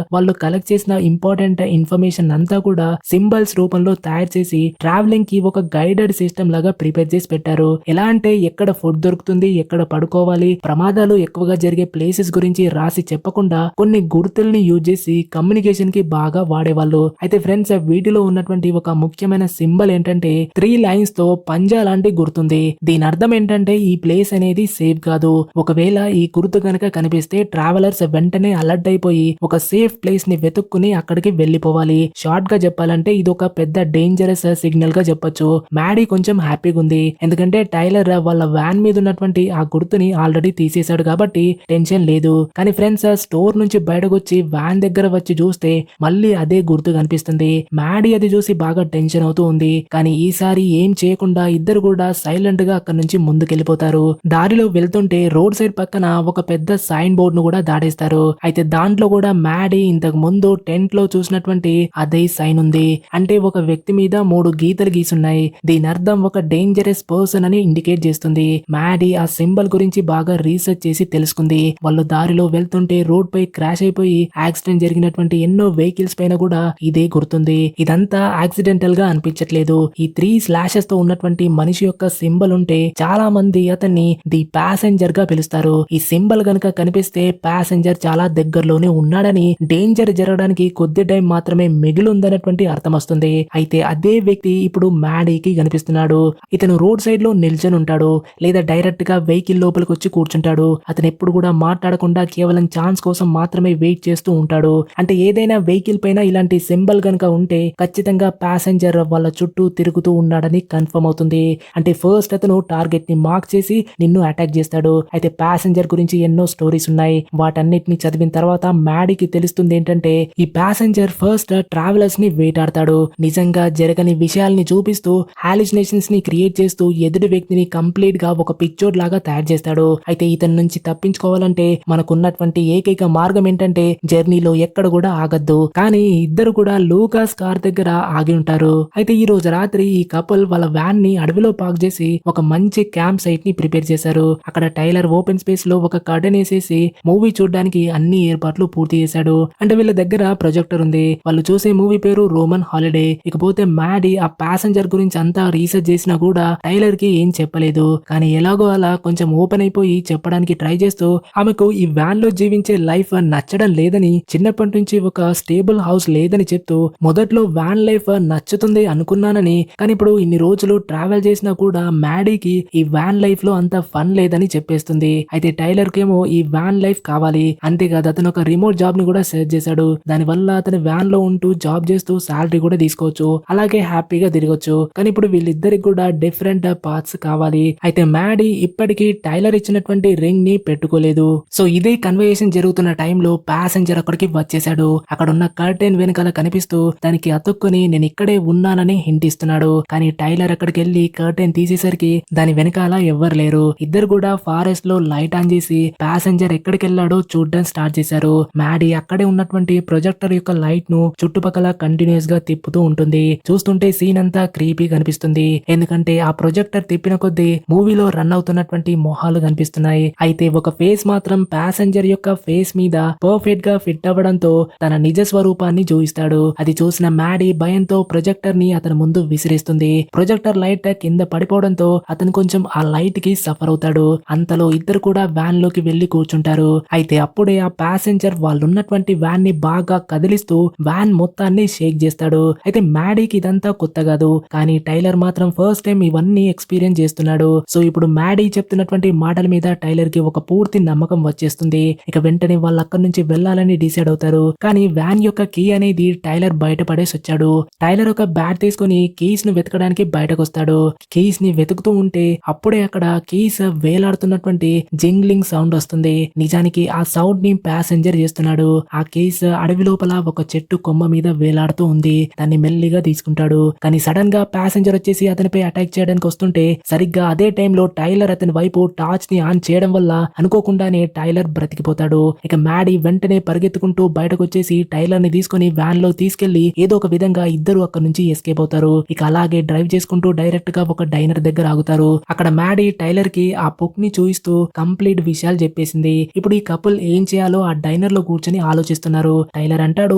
వాళ్ళు కలెక్ట్ చేసిన ఇంపార్టెంట్ ఇన్ఫర్మేషన్ అంతా కూడా సింబల్స్ రూపంలో తయారు చేసి ట్రావెలింగ్ కి ఒక గైడెడ్ సిస్టమ్ లాగా ప్రిపేర్ చేసి పెట్టారు. ఎలా అంటే ఎక్కడ ఫుడ్ దొరుకుతుంది, ఎక్కడ పడుకోవాలి, ప్రమాదాలు ఎక్కువగా జరిగే ప్లేసెస్ గురించి రాసి చెప్పకుండా కొన్ని గుర్తుల్ని యూజ్ చేసి కమ్యూనికేషన్ కి బాగా వాడేవాళ్ళు. అయితే ఫ్రెండ్స్, వీటిలో ఉన్నటువంటి ఒక ముఖ్యమైన సింబల్ ఏంటంటే 3 లైన్స్ తో పంజా లాంటి గుర్తుంది. దీని అర్థం ఏంటంటే ఈ ప్లేస్ అనేది సేఫ్ కాదు. ఒకవేళ ఈ గుర్తు గనక కనిపిస్తే ట్రావెలర్స్ వెంటనే అలర్ట్ అయిపోయి ఒక సేఫ్ ప్లేస్ ని వెతుక్కుని అక్కడికి వెళ్లిపోవాలి. షార్ట్ గా చెప్పాలంటే ఇది ఒక పెద్ద డేంజరస్ సిగ్నల్ గా చెప్పొచ్చు. మ్యాడీ కొంచెం హ్యాపీగా ఉంది. ఎందుకంటే టైలర్ వాళ్ళ వ్యాన్ మీద ఉన్నటువంటి ఆ గుర్తుని ఆల్రెడీ తీసేశాడు కాబట్టి టెన్షన్ లేదు. కానీ ఫ్రెండ్స్, స్టోర్ నుంచి బయటకు వచ్చి వ్యాన్ దగ్గర వచ్చి చూస్తే మళ్ళీ అదే గుర్తు కనిపిస్తుంది. మ్యాడీ అది చూసి బాగా టెన్షన్ అవుతూ ఉంది. కానీ ఈసారి ఏం చేయకుండా ఇద్దరు కూడా సైలెంట్ గా అక్కడ నుంచి ముందుకెళ్లిపోతారు. దారిలో వెళ్తుంటే రోడ్ సైడ్ పక్కన ఒక పెద్ద సైన్ బోర్డ్ ను కూడా దాటేస్తారు. అయితే దాంట్లో కూడా మ్యాడీ ఇంతకు ముందు టెంట్ లో చూసినటువంటి అదే సైన్ ఉంది. అంటే ఒక వ్యక్తి మీద 3 గీతలు గీసున్నాయి. దీని అర్థం ఒక డేంజరస్ పర్సన్ అని ఇండికేట్ చేస్తుంది. మ్యాడీ ఆ సింబల్ గురించి బాగా రీసెర్చ్ చేసి తెలుసుకుంది. వాళ్ళు దారిలో వెళ్తుంటే రోడ్ పై క్రాష్ అయిపోయి యాక్సిడెంట్ జరిగినటువంటి ఎన్నో వెహికల్స్ పైన కూడా ఇదే గుర్తుంది. ఇదంతా యాక్సిడెంటల్ గా అనిపించట్లేదు. ఈ 3 స్లాషెస్ తో ఉన్నటువంటి మనిషి యొక్క సింబల్ ఉంటే చాలా మంది అతన్ని ది ప్యాసెంజర్ గా పిలుస్తారు. ఈ సింబల్ గనక కనిపిస్తే ప్యాసెంజర్ చాలా దగ్గరలోనే ఉన్నాడని, డేంజర్ జరగడానికి కొద్ది టైం మాత్రమే మిగిలిందన్నటువంటి అర్థం వస్తుంది. అయితే అదే వ్యక్తి ఇప్పుడు మ్యాడీకి కనిపిస్తున్నాడు. ఇతను రోడ్ సైడ్ లో నిల్చొని ఉంటాడు, లేదా డైరెక్ట్ గా వెహికల్ లోపలికి వచ్చి కూర్చుంటాడు. అతను ఎప్పుడు కూడా మాట్లాడకుండా కేవలం ఛాన్స్ కోసం మాత్రమే వెయిట్ చేస్తూ ఉంటాడు. అంటే ఏదైనా వెహికల్ పైన ఇలాంటి సింబల్ గనక ఉంటే ఖచ్చితంగా ప్యాసెంజర్ వాళ్ళ చుట్టూ తిరుగుతూ ఉన్నాడని కన్ఫర్మ్ అవుతుంది. అంటే ఫస్ట్ అతను టార్గెట్ ని మార్క్ చేసి నిన్ను అటాక్ చేస్తాడు. అయితే ప్యాసెంజర్ గురించి ఎన్నో స్టోరీస్ ఉన్నాయి. వాటన్నిటిని చదివిన తర్వాత మ్యాడీకి తెలుస్తుంది ఏంటంటే ఈ ప్యాసెంజర్ ఫస్ట్ ట్రావెలర్స్ ని వేటాడతాడు. నిజంగా జరగని విషయాల్ని చూపిస్తూ హాలిసినేషన్స్ ని క్రియేట్ చేస్తూ ఎదుటి వ్యక్తిని కంప్లీట్ గా ఒక పిక్చర్ లాగా తయారు చేస్తాడు. అయితే ఇతని నుంచి తప్పించుకోవాలంటే మనకున్నటువంటి ఏకైక మార్గం ఏంటంటే జర్నీలో ఎక్కడ కూడా ఆగద్దు. కానీ ఇద్దరు కూడా లూకాస్ కార్ దగ్గర ఆగి ఉంటారు. అయితే ఈ రోజు రాత్రి ఈ కపుల్ వాళ్ళ వ్యాన్ ని అడవిలో పార్క్ చేసి ఒక మంచి క్యాంప్ సైట్ ని ప్రిపేర్ చేశారు. అక్కడ టైలర్ ఓపెన్ స్పేస్ లో ఒక కర్టెన్ వేసేసి మూవీ చూడడానికి అన్ని ఏర్పాట్లు పూర్తి చేశాడు. అంటే వీళ్ళ దగ్గర ప్రొజెక్టర్ ఉంది. వాళ్ళు చూసే మూవీ పేరు రోమన్ హాలిడే. ఇకపోతే మ్యాడీ ఆ ప్యాసెంజర్ గురించి అంతా రీసెర్చ్ చేసినా కూడా టైలర్ కి ఏం చెప్పలేదు. కానీ ఎలాగో అలా కొంచెం ఓపెన్ అయిపోయి చెప్పడానికి ట్రై చేస్తూ ఆమెకు ఈ వ్యాన్ లో జీవించే లైఫ్ నచ్చడం లేదని, చిన్నప్పటి నుంచి ఒక స్టేబుల్ హౌస్ లేదని చెప్తూ మొదట్లో వ్యాన్ లైఫ్ నచ్చుతుంది అనుకున్నానని, కానీ ఇప్పుడు ఇన్ని రోజులు ట్రావెల్ చేసినా కూడా మ్యాడీకి ఈ వ్యాన్ లైఫ్ లో అంత ఫన్ లేదని చెప్పేస్తుంది. అయితే టైలర్ కేమో ఈ వ్యాన్ లైఫ్ కావాలి. అంతేకాదు అతను ఒక రిమోట్ జాబ్ ని కూడా సెర్చ్ చేశాడు. దాని వల్ల అతను వ్యాన్ లో ఉంటూ జాబ్ చేస్తూ శాలరీ కూడా తీసుకోవచ్చు, అలాగే హ్యాపీగా తిరగొచ్చు. కానీ ఇప్పుడు వీళ్ళిద్దరికి కూడా డిఫరెంట్ పాత్స్ కావాలి. అయితే మ్యాడీ ఇప్పటికీ టైలర్ ఇచ్చినటువంటి రింగ్ ని పెట్టుకోలేదు. సో ఇదే కన్వర్సేషన్ జరుగుతున్న టైంలో ప్యాసెంజర్ అక్కడికి వచ్చేసాడు. అక్కడ ఉన్న కర్టెన్ వెనకాల కనిపిస్తూ దానికి అతుక్కుని నేను ఇక్కడే ఉన్నానని హింట్ ఇస్తున్నాడు. కానీ టైలర్ అక్కడికి వెళ్లి కర్టెన్ తీసేసరికి దాని వెనకాల ఎవ్వరు లేరు. ఇద్దరు కూడా ఫారెస్ట్ లో లైట్ ఆన్ చేసి ప్యాసెంజర్ ఎక్కడికి వెళ్ళాడో చూడడం స్టార్ట్ చేశారు. మ్యాడీ అక్కడే ఉన్నటువంటి ప్రొజెక్టర్ యొక్క లైట్ ను చుట్టుపక్కల కంటిన్యూస్ గా తిప్పుతూ ఉంటుంది. చూస్తుంటే సీన్ అంతా క్రీపీ కనిపిస్తుంది. ఎందుకంటే ఆ ప్రొజెక్టర్ తిప్పిన కొద్దీ మూవీలో రన్ అవుతున్నటువంటి మొహాలు కనిపిస్తున్నాయి. అయితే ఒక ఫేస్ మాత్రం ప్యాసింజర్ యొక్క ఫేస్ మీద పర్ఫెక్ట్ గా ఫిట్ అవ్వడంతో తన నిజ స్వరూపాన్ని చూయిస్తాడు. అది చూసిన మ్యాడీ భయంతో ప్రొజెక్టర్ ని అతని ముందు విసిరేస్తుంది. ప్రొజెక్టర్ లైట్ కింద పడిపోవడంతో అతను కొంచెం ఆ లైట్ కి సఫర్ అవుతాడు. అంతలో ఇద్దరు కూడా వ్యాన్ లోకి వెళ్లి కూర్చుంటారు. అయితే అప్పుడే ఆ ప్యాసింజర్ వాళ్ళున్నటువంటి వ్యాన్ ని బాగా కదిలిస్తూ వ్యాన్ మొత్తాన్ని షేక్ చేస్తాడు. అయితే మ్యాడీకి ఇదంతా కొత్త కాదు, కానీ టైలర్ మాత్రం ఫస్ట్ టైం ఇవన్నీ ఎక్స్పీరియన్స్ చేస్తున్నాడు. సో ఇప్పుడు మ్యాడీ చెప్తున్నటువంటి మాటల మీద టైలర్ కి ఒక పూర్తి నమ్మకం వచ్చేస్తుంది. ఇక వెంటనే వాళ్ళు అక్కడి నుంచి వెళ్లాలని డిసైడ్ అవుతారు. కానీ వ్యాన్ యొక్క కీ అనేది టైలర్ బయట పడేసి వచ్చాడు. టైలర్ ఒక బ్యాట్ తీసుకుని కీస్ ను వెతకడానికి బయటకు వస్తాడు. కీస్ ని వెతుకుతూ ఉంటే అప్పుడే అక్కడ కీస్ వేలాడుతున్నటువంటి జింగ్లింగ్ సౌండ్ వస్తుంది. నిజానికి ఆ సౌండ్ ని ప్యాసింజర్ చేస్తున్నాడు. ఆ కీస్ అడవి లోపల ఒక చెట్టు కొమ్మ మీద వేలాడుతూ ఉంది. దాన్ని మెల్లిగా తీసుకుంటాడు. కానీ సడన్ గా ప్యాసింజర్ వచ్చేసి అతనిపై అటాక్ చేయడానికి వస్తుంటే సరిగ్గా అదే టైంలో టైలర్ అతని వైపు టార్చ్ ని ఆన్ చేయడం వల్ల అనుకోకుండానే టైలర్ బ్రతికిపోతాడు. ఇక మ్యాడీ వెంటనే పరిగెత్తుకుంటూ బయటకు వచ్చేసి టైలర్ ని తీసుకుని వ్యాన్ లో తీసుకెళ్లి ఏదో ఒక విధంగా ఇద్దరు అక్కడి నుంచి ఎస్కేప్ అవుతారు. ఇక అలాగే డ్రైవ్ చేసుకుంటూ డైరెక్ట్ గా ఒక డైనర్ దగ్గర ఆగుతారు. అక్కడ మ్యాడీ టైలర్ కి ఆ బుక్ ని చూయిస్తూ కంప్లీట్ విషయాలు చెప్పేసింది. ఇప్పుడు ఈ కపుల్ ఏం చేయాలో ఆ డైనర్ లో కూర్చొని ఆలోచిస్తున్నారు. టైలర్ అంటాడు,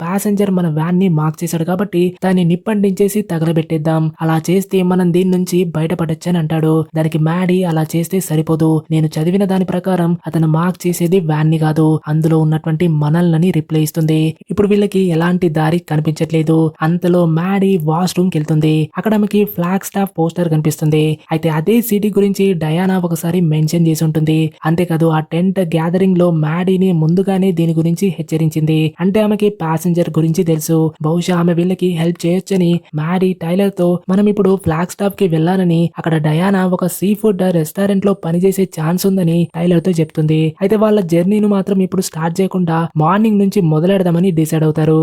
ప్యాసింజర్ మన వ్యాన్ ని మార్క్ చేశాడు కాబట్టి దాన్ని నిప్పంటించేసి తగలబెట్టేద్దాం. అలా చేస్తే మనం దీని నుంచి బయటపడొచ్చని అంటాడు. దానికి మ్యాడీ అలా చేస్తే సరిపోదు. నేను చదివిన దాని ప్రకారం అతను మార్క్ చేసేది వ్యాన్ ని కాదు, అందులో ఉన్నటువంటి మనల్ని రిప్లై ఇస్తుంది. ఇప్పుడు వీళ్ళకి ఎలాంటి దారి కనిపించట్లేదు. అంతలో మ్యాడీ వాష్రూమ్ కి వెళ్తుంది. అక్కడ ఆమెకి ఫ్లాగ్ స్టాఫ్ పోస్టర్ కనిపిస్తుంది. అయితే అదే సిటీ గురించి డయానా ఒకసారి మెన్షన్ చేసి ఉంటుంది. అంతేకాదు ఆ టెంట్ గ్యాదరింగ్ లో మ్యాడీని ముందుగానే దీని గురించి హెచ్చరించింది. అంటే ఆమెకి ప్యాసింజర్ గురించి తెలుసు. బహుశా ఆమె వీళ్ళకి హెల్ప్ చేయొచ్చని మ్యాడీ టైలర్ తో మనం ఇప్పుడు ఫ్లాగ్ స్టాఫ్ కి వెళ్లాలని, అక్కడ డయానా ఒక సీ ఫుడ్ రెస్టారెంట్ లో పనిచేసే ఛాన్స్ ఉందని టైలర్ తో చెప్తుంది. అయితే వాళ్ళ జర్నీను మాత్రం ఇప్పుడు స్టార్ట్ చేయకుండా మార్నింగ్ నుంచి మొదలెడదామని డిసైడ్ అవుతారు.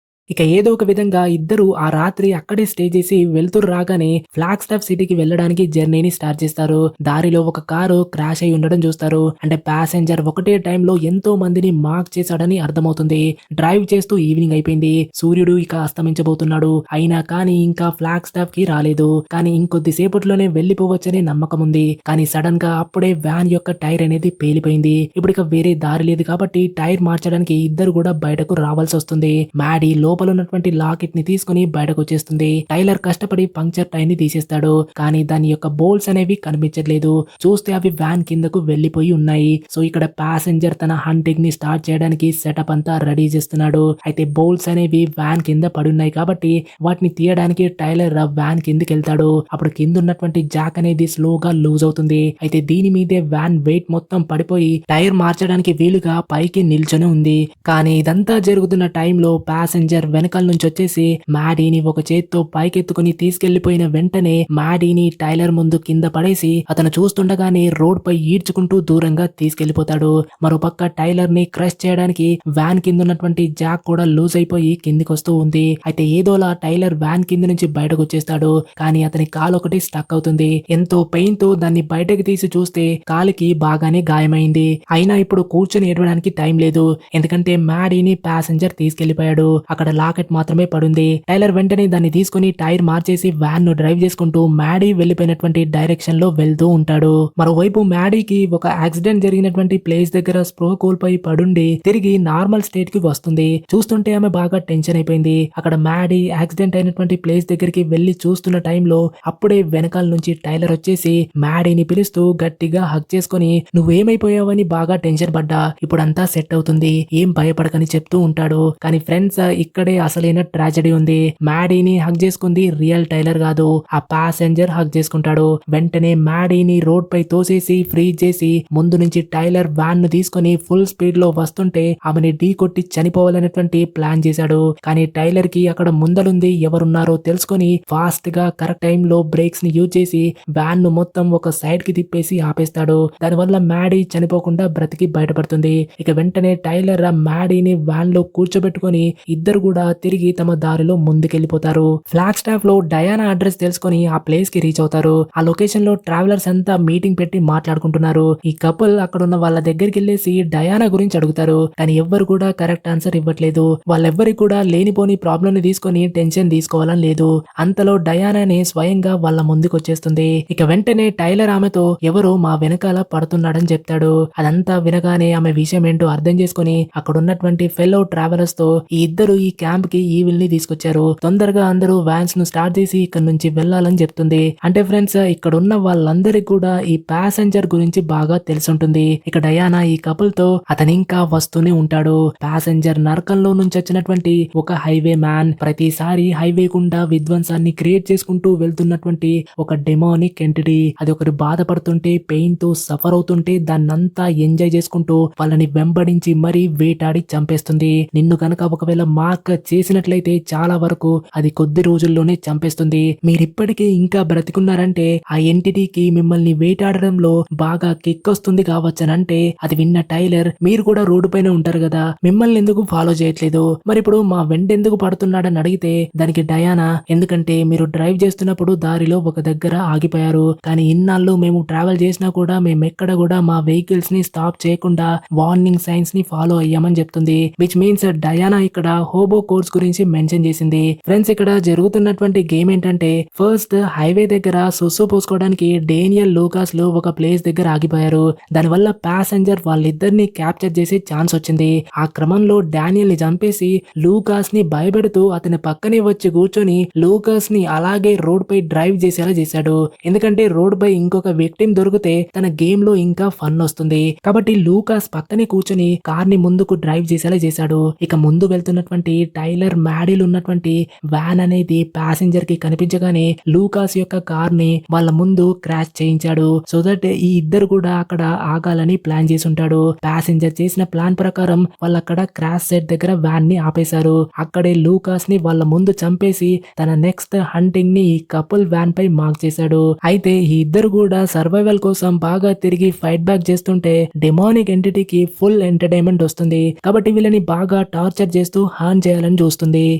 ఇక ఏదో ఒక విధంగా ఇద్దరు ఆ రాత్రి అక్కడే స్టే చేసి వెళ్తురు రాగానే ఫ్లాగ్ స్టాఫ్ సిటీకి వెళ్ళడానికి జర్నీని స్టార్ట్ చేస్తారు. దారిలో ఒక కారు క్రాష్ అయి ఉండడం చూస్తారు. అంటే ప్యాసింజర్ ఒకటే టైంలో ఎంతో మందిని మార్క్ చేశాడని అర్థమవుతుంది. డ్రైవ్ చేస్తూ ఈవినింగ్ అయిపోయింది. సూర్యుడు ఇక అస్తమించబోతున్నాడు. అయినా కానీ ఇంకా ఫ్లాగ్ స్టాఫ్ కి రాలేదు. కానీ ఇంకొద్ది సేపట్లోనే వెళ్లిపోవచ్చనే నమ్మకం ఉంది. కానీ సడన్ గా అప్పుడే వ్యాన్ యొక్క టైర్ అనేది పేలిపోయింది. ఇప్పుడు ఇక వేరే దారి లేదు కాబట్టి టైర్ మార్చడానికి ఇద్దరు కూడా బయటకు రావాల్సి వస్తుంది. మ్యాడీ లోపల ఉన్నటువంటి లాకెట్ ని తీసుకుని బయటకు వచ్చేస్తుంది. టైలర్ కష్టపడి పంక్చర్ టైర్ ని తీసేస్తాడు. కానీ దాని యొక్క బోల్ట్స్ అనేవి కనిపించట్లేదు. చూస్తే అవి వ్యాన్ కిందకు వెళ్లిపోయి ఉన్నాయి. సో ఇక్కడ ప్యాసింజర్ తన హంటింగ్ ని స్టార్ట్ చేయడానికి సెటప్ అంతా రెడీ చేస్తున్నాడు. అయితే బోల్ట్స్ అనేవి వ్యాన్ కింద పడున్నాయి కాబట్టి వాటిని తీయడానికి టైలర్ వ్యాన్ కిందకి వెళ్తాడు. అప్పుడు కింద ఉన్నటువంటి జాక్ అనేది స్లోగా లూజ్ అవుతుంది. అయితే దీని మీదే వ్యాన్ వెయిట్ మొత్తం పడిపోయి టైర్ మార్చడానికి వీలుగా పైకి నిల్చొని ఉంది. కానీ ఇదంతా జరుగుతున్న టైంలో ప్యాసింజర్ వెనకాల నుంచి వచ్చేసి మ్యాడీని ఒక చేత్తో పైకెత్తుకుని తీసుకెళ్లిపోయిన వెంటనే మ్యాడీని టైలర్ ముందు కింద పడేసి అతను చూస్తుండగానే రోడ్ పై ఈడ్చుకుంటూ దూరంగా తీసుకెళ్లిపోతాడు. మరోపక్క టైలర్ ని క్రష్ చేయడానికి వ్యాన్ కింద ఉన్నటువంటి జాక్ కూడా లూజ్ అయిపోయి కిందికి వస్తూ ఉంది. అయితే ఏదోలా టైలర్ వ్యాన్ కింద నుంచి బయటకు వచ్చేస్తాడు. కానీ అతని కాలు ఒకటి స్టక్ అవుతుంది. ఎంతో పెయిన్ తో దాన్ని బయటకు తీసి చూస్తే కాలికి బాగానే గాయమైంది. అయినా ఇప్పుడు కూర్చొని ఏడవడానికి టైం లేదు. ఎందుకంటే మ్యాడీని ప్యాసింజర్ తీసుకెళ్లిపోయాడు. అక్కడ లాకెట్ మాత్రమే పడుంది. టైలర్ వెంటనే దాన్ని తీసుకుని టైర్ మార్చేసి వ్యాన్ ను డ్రైవ్ చేసుకుంటూ మ్యాడీ వెళ్లిపోయినటువంటి డైరెక్షన్ లో వెళ్తూ ఉంటాడు. మరోవైపు మ్యాడీకి ఒక యాక్సిడెంట్ జరిగినటువంటి ప్లేస్ దగ్గర స్పృహ కోల్పోయి పడుండి తిరిగి నార్మల్ స్టేట్ కి వస్తుంది. చూస్తుంటే ఆమె బాగా టెన్షన్ అయిపోయింది. అక్కడ మ్యాడీ యాక్సిడెంట్ అయినటువంటి ప్లేస్ దగ్గరికి వెళ్లి చూస్తున్న టైంలో అప్పుడే వెనకాల నుంచి టైలర్ వచ్చేసి మ్యాడీని పిలుస్తూ గట్టిగా హగ్ చేసుకుని నువ్వేమైపోయావని బాగా టెన్షన్ పడ్డా, ఇప్పుడంతా సెట్ అవుతుంది, ఏం భయపడకని చెప్తూ ఉంటాడు. కానీ ఫ్రెండ్స్ ఇక్కడే అసలైన ట్రాజెడీ ఉంది. మ్యాడీని హగ్ చేసుకుంది రియల్ టైలర్ కాదు, ఆ ప్యాసింజర్ హగ్ చేసుకుంటాడు. వెంటనే మ్యాడీని రోడ్ పై తోసేసి ఫ్రీజ్ చేసి ముందు నుంచి టైలర్ వ్యాన్ ను తీసుకుని ఫుల్ స్పీడ్ లో వస్తుంటే ఆమెని ఢీ కొట్టి చనిపోవాలనేటువంటి ప్లాన్ చేశాడు. కానీ టైలర్ కి అక్కడ ముందలుంది ఎవరున్నారో తెలుసుకొని ఫాస్ట్ గా కరెక్ట్ టైం లో బ్రేక్స్ ని యూజ్ చేసి వ్యాన్ ను మొత్తం ఒక సైడ్ కి తిప్పేసి ఆపేస్తాడు. దానివల్ల మ్యాడీ చనిపోకుండా బ్రతికి బయటపడుతుంది. ఇక వెంటనే టైలర్ ఆ మ్యాడీని వ్యాన్ లో కూర్చోబెట్టుకుని ఇద్దరు కూడా కూడా తిరిగి తమ దారిలో ముందుకెళ్లిపోతారు. ఫ్లాగ్ స్టాఫ్ లో డయానా అడ్రస్ తెలుసుకొని ఆ ప్లేస్ కి రీచ్ అవుతారు. ఆ లొకేషన్ లో ట్రావెలర్స్ అంతా మీటింగ్ పెట్టి మాట్లాడుకుంటున్నారు. ఈ కపుల్ అక్కడ ఉన్న వాళ్ళ దగ్గరికి వెళ్ళేసి డయానా గురించి అడుగుతారు. కానీ ఎవ్వరు కూడా కరెక్ట్ ఆన్సర్ ఇవ్వట్లేదు. వాళ్ళెవ్వరికి కూడా లేనిపోని ప్రాబ్లం ని తీసుకొని టెన్షన్ తీసుకోవాలని లేదు. అంతలో డయానానే స్వయంగా వాళ్ళ ముందుకు వచ్చేస్తుంది. ఇక వెంటనే టైలర్ ఆమెతో ఎవరో మా వెనకాల పడుతున్నాడని చెప్తాడు. అదంతా వినగానే ఆమె విషయం ఏంటో అర్థం చేసుకుని అక్కడ ఉన్నటువంటి ఫెలో ట్రావెలర్స్ తో ఈ ఇద్దరు ఈ క్యాంప్ కి ఈవిల్ ని తీసుకొచ్చారు. తొందరగా అందరూ వ్యాన్స్ ను స్టార్ట్ చేసి ఇక్కడ నుంచి వెళ్లాలని చెప్తుంది. అంటే ఫ్రెండ్స్, ఇక్కడ ఉన్న వాళ్ళందరికీ కూడా ఈ ప్యాసింజర్ గురించి బాగా తెలుసుంటుంది. ఇక డయానా ఈ కపుల్ తో అతను ఇంకా వస్తూనే ఉంటాడు. ప్యాసింజర్ నరకంలో నుంచి వచ్చినటువంటి ఒక హైవే మ్యాన్. ప్రతిసారి హైవే గుండా విధ్వంసాన్ని క్రియేట్ చేసుకుంటూ వెళ్తున్నటువంటి ఒక డెమోనిక్ ఎంటిటీ. అది ఒకరు బాధపడుతుంటే పెయిన్ తో సఫర్ అవుతుంటే దాన్నంతా ఎంజాయ్ చేసుకుంటూ వాళ్ళని వెంబడించి మరీ వేటాడి చంపేస్తుంది. నిన్ను కనుక ఒకవేళ మార్క్ చేసినట్లయితే చాలా వరకు అది కొద్ది రోజుల్లోనే చంపేస్తుంది. మీరిప్పటికీ ఇంకా బ్రతికున్నారంటే ఆ ఎంటిటీకి మిమ్మల్ని వేటాడడంలో బాగా కిక్ వస్తుంది కావచ్చనంటే అది విన్న టైలర్, మీరు కూడా రోడ్డు పైన ఉంటారు కదా, మిమ్మల్ని ఎందుకు ఫాలో చేయట్లేదు, మరి ఇప్పుడు మా వెంట ఎందుకు పడుతున్నాడని అడిగితే దానికి డయానా, ఎందుకంటే మీరు డ్రైవ్ చేస్తున్నప్పుడు దారిలో ఒక దగ్గర ఆగిపోయారు. కానీ ఇన్నాళ్ళు మేము ట్రావెల్ చేసినా కూడా మేమెక్కడ కూడా మా వెహికల్స్ ని స్టాప్ చేయకుండా వార్నింగ్ సైన్స్ ని ఫాలో అయ్యామని చెప్తుంది. విచ్ మీన్స్ డయానా ఇక్కడ హోబో కోర్స్ గురించి మెన్షన్ చేసింది. ఫ్రెండ్స్, ఇక్కడ జరుగుతున్నటువంటి గేమ్ ఏంటంటే ఫస్ట్ హైవే దగ్గర సుస్సు పోసుకోవడానికి డేనియల్ లూకాస్ లో ఒక ప్లేస్ దగ్గర ఆగిపోయారు. దానివల్ల ప్యాసింజర్ వాళ్ళిద్దరిని క్యాప్చర్ చేసే ఛాన్స్ వచ్చింది. ఆ క్రమంలో డానియల్ ని చంపేసి లూకాస్ ని భయపెడుతూ అతని పక్కనే వచ్చి కూర్చొని లూకాస్ ని అలాగే రోడ్ పై డ్రైవ్ చేసేలా చేశాడు. ఎందుకంటే రోడ్ పై ఇంకొక విక్టిమ్ దొరికితే తన గేమ్ లో ఇంకా ఫన్ వస్తుంది కాబట్టి లూకాస్ పక్కనే కూర్చొని కార్ ని ముందుకు డ్రైవ్ చేసేలా చేశాడు. ఇక ముందు వెళ్తున్నటువంటి టైలర్ మ్యాడీలు ఉన్నటువంటి వ్యాన్ అనేది ప్యాసింజర్ కి కనిపించగానే లూకాస్ యొక్క కార్ ని వాళ్ళ ముందు క్రాష్ చేయించాడు. సో దట్ ఈ ఇద్దరు కూడా అక్కడ ఆగాలని ప్లాన్ చేసి ఉంటాడు. ప్యాసింజర్ చేసిన ప్లాన్ ప్రకారం వాళ్ళు అక్కడ క్రాష్ సైట్ దగ్గర వ్యాన్ ని ఆపేశారు. అక్కడే లూకాస్ ని వాళ్ళ ముందు చంపేసి తన నెక్స్ట్ హంటింగ్ ని ఈ కపుల్ వ్యాన్ పై మార్క్ చేశాడు. అయితే ఈ ఇద్దరు కూడా సర్వైవల్ కోసం బాగా తిరిగి ఫైట్ బ్యాక్ చేస్తుంటే డెమోనిక్ ఎంటిటీకి ఫుల్ ఎంటర్టైన్మెంట్ వస్తుంది కాబట్టి వీళ్ళని బాగా టార్చర్ చేస్తూ హార్న్ చేయాలని చూస్తుంది.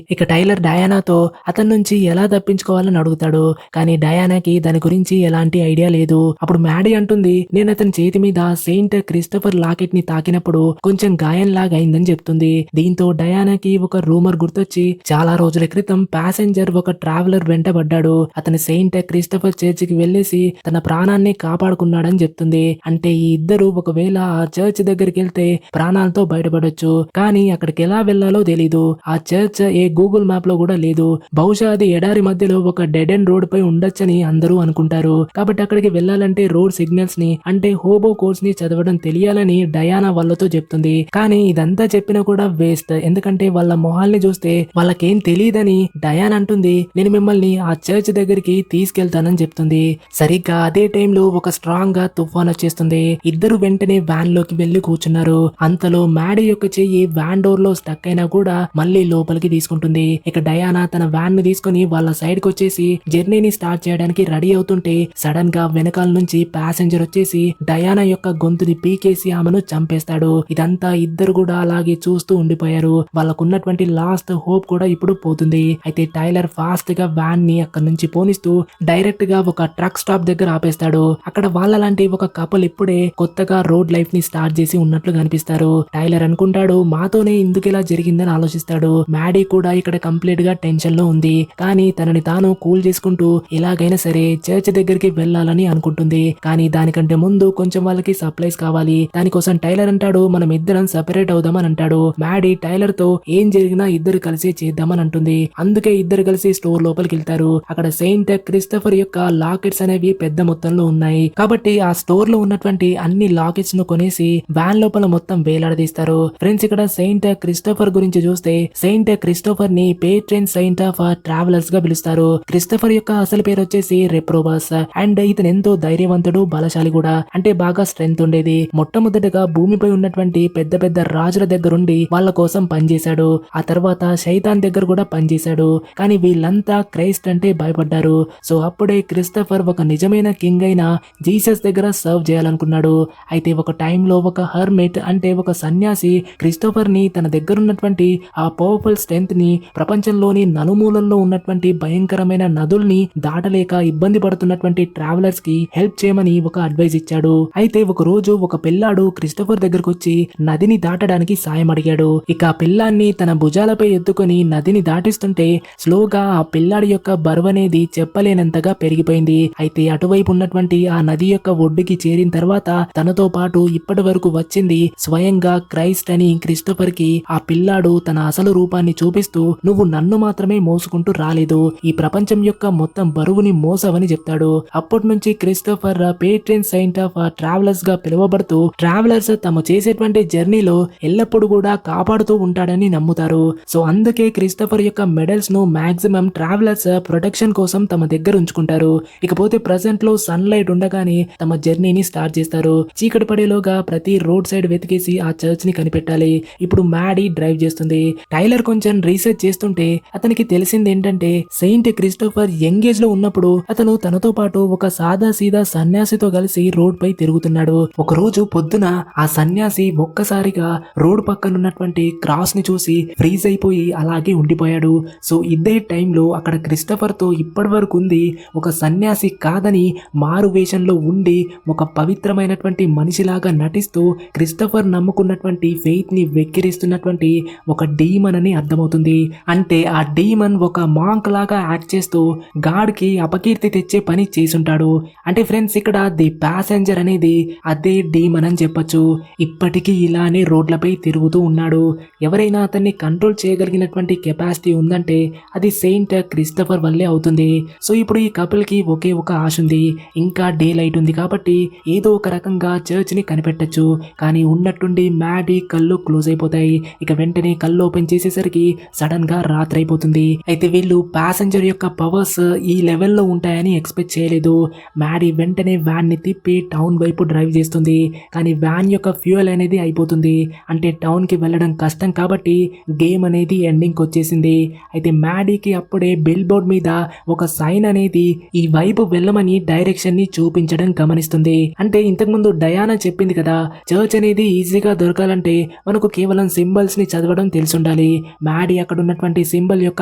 ఇక టైలర్ డయానాతో అతని నుంచి ఎలా తప్పించుకోవాలని అడుగుతాడు. కానీ డయానాకి దాని గురించి ఎలాంటి ఐడియా లేదు. అప్పుడు మ్యాడీ అంటుంది, నేను అతని చేతి మీద సెయింట్ క్రిస్టఫర్ లాకెట్ ని తాకినప్పుడు కొంచెం గాయం లాగా అయిందని చెప్తుంది. దీంతో డయానాకి ఒక రూమర్ గుర్తొచ్చి చాలా రోజుల క్రితం ప్యాసింజర్ ఒక ట్రావెలర్ వెంటబడ్డాడు. అతని సెయింట్ క్రిస్టఫర్ చర్చికి వెళ్లేసి తన ప్రాణాన్ని కాపాడుకున్నాడని చెప్తుంది. అంటే ఈ ఇద్దరు ఒకవేళ ఆ చర్చ్ దగ్గరికి వెళ్తే ప్రాణాలతో బయటపడొచ్చు. కానీ అక్కడికి ఎలా వెళ్లాలో తెలీదు. ఆ చర్చ్ ఏ గూగుల్ మ్యాప్ లో కూడా లేదు. బహుశా అది ఎడారి మధ్యలో ఒక డెడ్ ఎండ్ రోడ్ పై ఉండొచ్చని అందరూ అనుకుంటారు. కాబట్టి అక్కడికి వెళ్లాలంటే రోడ్ సిగ్నల్స్ ని అంటే హోబో కోర్స్ ని చదవడం తెలియాలని డయానా వాళ్ళతో చెప్తుంది. కానీ ఇదంతా చెప్పినా కూడా వేస్ట్. ఎందుకంటే వాళ్ళ మొహాల్ని చూస్తే వాళ్ళకేం తెలియదని డయానా అంటుంది, నేను మిమ్మల్ని ఆ చర్చ్ దగ్గరికి తీసుకెళ్తానని చెప్తుంది. సరిగ్గా అదే టైంలో ఒక స్ట్రాంగ్ గా తుఫాన్ వచ్చేస్తుంది. ఇద్దరు వెంటనే వ్యాన్ లోకి వెళ్లి కూర్చున్నారు. అంతలో మ్యాడీ యొక్క చెయ్యి వ్యాన్ డోర్ లో స్టక్ అయినా కూడా మళ్ళీ లోపలికి తీసుకుంటుంది. ఇక డయానా తన వ్యాన్ ని తీసుకుని వాళ్ళ సైడ్ కి వచ్చేసి జర్నీని స్టార్ట్ చేయడానికి రెడీ అవుతుంటే సడన్ గా వెనకాల నుంచి ప్యాసింజర్ వచ్చేసి డయానా యొక్క గొంతుని పీకేసి ఆమెను చంపేస్తాడు. ఇదంతా ఇద్దరు కూడా అలాగే చూస్తూ ఉండిపోయారు. వాళ్ళకున్నటువంటి లాస్ట్ హోప్ కూడా ఇప్పుడు పోతుంది. అయితే టైలర్ ఫాస్ట్ గా వ్యాన్ ని అక్కడి నుంచి పోనిస్తూ డైరెక్ట్ గా ఒక ట్రక్ స్టాప్ దగ్గర ఆపేస్తాడు. అక్కడ వాళ్ళలాంటి ఒక కపుల్ ఇప్పుడే కొత్తగా రోడ్ లైఫ్ ని స్టార్ట్ చేసి ఉన్నట్లు కనిపిస్తారు. టైలర్ అనుకుంటాడు, మాతోనే ఎందుకు ఇలా జరిగిందని ఆలోచిస్తాడు. మ్యాడీ కూడా ఇక్కడ కంప్లీట్ గా టెన్షన్ లో ఉంది. కానీ తనని తాను కూల్ చేసుకుంటూ ఎలాగైనా సరే చర్చ్ దగ్గరికి వెళ్లాలని అనుకుంటుంది. కానీ దానికంటే ముందు కొంచెం వాళ్ళకి సప్లైస్ కావాలి. దానికోసం టైలర్ అంటాడు, మనం ఇద్దరం సెపరేట్ అవుదామని అంటాడు. మ్యాడీ టైలర్ తో ఏం జరిగినా ఇద్దరు కలిసి చేద్దామని అంటుంది. అందుకే ఇద్దరు కలిసి స్టోర్ లోపలికి వెళ్తారు. అక్కడ సెయింట్ క్రిస్టఫర్ యొక్క లాకెట్స్ అనేవి పెద్ద మొత్తంలో ఉన్నాయి కాబట్టి ఆ స్టోర్ లో ఉన్నటువంటి అన్ని లాకెట్స్ ను కొనేసి వ్యాన్ లోపల మొత్తం వేలాడదీస్తారు. ఫ్రెండ్స్, ఇక్కడ సెయింట్ క్రిస్టఫర్ గురించి చూస్తే సెయింట్ క్రిస్టఫర్ ని పేట్రన్ సెయింట్ ఆఫ్ ట్రావెలర్స్ గా పిలుస్తారు. క్రిస్టఫర్ యొక్క అసలు పేరు వచ్చేసి రెప్రోబస్. అండ్ ఇతను ఎంతో ధైర్యవంతుడు, బలశాలి కూడా. అంటే బాగా స్ట్రెంత్ ఉండేది. మొట్టమొదటిగా భూమిపై ఉన్నటువంటి పెద్ద పెద్ద రాజుల దగ్గరుండి వాళ్ళ కోసం పనిచేశాడు. ఆ తర్వాత శైతాన్ దగ్గర కూడా పనిచేశాడు. కానీ వీళ్ళంతా క్రైస్ట్ అంటే భయపడ్డారు. సో అప్పుడే క్రిస్టఫర్ ఒక నిజమైన కింగ్ అయిన జీసస్ దగ్గర సర్వ్ చేయాలనుకున్నాడు. అయితే ఒక టైంలో ఒక హర్మిట్ అంటే ఒక సన్యాసి క్రిస్టోఫర్ ని తన దగ్గరున్నటువంటి ఆ పవర్ఫుల్ స్ట్రెంగ్త్ ని ప్రపంచంలోని నలుమూలల్లో ఉన్నటువంటి భయంకరమైన నదుల్ని దాటలేక ఇబ్బంది పడుతున్నటువంటి ట్రావెలర్స్ కి హెల్ప్ చేయమని ఒక అడ్వైస్ ఇచ్చాడు. అయితే ఒక రోజు ఒక పిల్లాడు క్రిస్టోఫర్ దగ్గరకు వచ్చి నదిని దాటడానికి సాయం అడిగాడు. ఇక ఆ పిల్లాన్ని తన భుజాలపై ఎత్తుకొని నదిని దాటిస్తుంటే స్లోగా ఆ పిల్లాడి యొక్క బరువు అనేది చెప్పలేనంతగా పెరిగిపోయింది. అయితే అటువైపు ఉన్నటువంటి ఆ నది యొక్క ఒడ్డుకి చేరిన తర్వాత తనతో పాటు ఇప్పటి వరకు వచ్చింది స్వయంగా క్రైస్ట్ అని క్రిస్టోఫర్ కి ఆ పిల్లాడు తన అసలు రూపాన్ని చూపిస్తూ, నువ్వు నన్ను మాత్రమే మోసుకుంటూ రాలేదు, ఈ ప్రపంచం యొక్క మొత్తం బరువుని మోసవని చెప్తాడు. అప్పటి నుంచి క్రిస్టోఫర్ పేట్రన్ సెయింట్ ఆఫ్ ట్రావెలర్స్ గా పిలువబడుతూ ట్రావెలర్స్ తమ చేసేటువంటి జర్నీలో ఎల్లప్పుడూ కూడా కాపాడుతూ ఉంటాడని నమ్ముతారు. సో అందుకే క్రిస్టోఫర్ యొక్క మెడల్స్ ను మాక్సిమం ట్రావెలర్స్ ప్రొటెక్షన్ కోసం తమ దగ్గర ఉంచుకుంటారు. ఇకపోతే ప్రెసెంట్ లో సన్ లైట్ ఉండగానే తమ జర్నీని స్టార్ట్ చేస్తారు. చీకటి పడేలోగా ప్రతి రోడ్ సైడ్ వెతికేసి ఆ చర్చ్ ని కనిపెట్టాలి. ఇప్పుడు మ్యాడీ డ్రైవ్ చేస్తుంది. టైలర్ కొంచెం రీసెర్చ్ చేస్తుంటే అతనికి తెలిసింది ఏంటంటే సెయింట్ క్రిస్టోఫర్ యంగ్ ఏజ్ లో ఉన్నప్పుడు అతను తనతో పాటు ఒక సాదా సీదా సన్యాసితో కలిసి రోడ్ పై తిరుగుతున్నాడు. ఒక రోజు పొద్దున ఆ సన్యాసి ఒక్కసారిగా రోడ్ పక్కనున్నటువంటి క్రాస్ ని చూసి ఫ్రీజ్ అయిపోయి అలాగే ఉండిపోయాడు. సో ఇదే టైంలో అక్కడ క్రిస్టోఫర్ తో ఇప్పటి వరకు ఉంది ఒక సన్యాసి కాదని మారు వేషంలో ఉండి ఒక పవిత్రమైనటువంటి మనిషిలాగా నటిస్తూ క్రిస్టోఫర్ నమ్ముకున్నటువంటి ఫెయిత్ ని వెక్కిరిస్తున్నటువంటి ఒక డీమన్ అని అర్థమవుతుంది. అంటే ఆ డీమన్ ఒక మాంక్ లాగా యాక్ట్ చేస్తూ గాడ్ కి అపకీర్తి తెచ్చే పని చేసుంటాడు. అంటే ఫ్రెండ్స్ ఇక్కడ ది ప్యాసెంజర్ అనేది అదే డీమన్ అని చెప్పొచ్చు. ఇప్పటికీ ఇలానే రోడ్లపై తిరుగుతూ ఉన్నాడు. ఎవరైనా అతన్ని కంట్రోల్ చేయగలిగినటువంటి కెపాసిటీ ఉందంటే అది సెయింట్ క్రిస్టోఫర్ వల్లే అవుతుంది. సో ఇప్పుడు ఈ కపుల్ కి ఒకే ఒక ఆశ ఉంది. ఇంకా డే లైట్ ఉంది కాబట్టి ఏదో ఒక రకంగా చర్చ్ ని కనిపెట్టచ్చు. కానీ ఉన్నట్టుండి మ్యాడీ కళ్ళు క్లోజ్ అయిపోతాయి. ఇక వెంటనే కళ్ళు ఓపెన్ చేసేసరికి సడన్ గా రాత్రి అయిపోతుంది. అయితే వీళ్ళు ప్యాసింజర్ యొక్క పవర్స్ ఈ లెవెల్లో ఉంటాయని ఎక్స్పెక్ట్ చేయలేదు. మ్యాడీ వెంటనే వ్యాన్ ని తిప్పి టౌన్ వైపు డ్రైవ్ చేస్తుంది. కానీ వ్యాన్ యొక్క ఫ్యూయల్ అనేది అయిపోతుంది. అంటే టౌన్ కి వెళ్ళడం కష్టం కాబట్టి గేమ్ అనేది ఎండింగ్ వచ్చేసింది. అయితే మ్యాడీకి అప్పుడే బిల్ బోర్డ్ మీద ఒక సైన్ అనేది ఈ వైపు వెళ్ళమని డైరెక్షన్ ని చూపించడం గమనిస్తుంది. అంటే ఇంతకుముందు డయానా చెప్పింది కదా, చర్చ్ అనేది ఈజీగా దొరకాలంటే మనకు కేవలం సింబల్స్ ని చదవడం తెలుసుండాలి. మ్యాడీ అక్కడ ఉన్నటువంటి సింబల్ యొక్క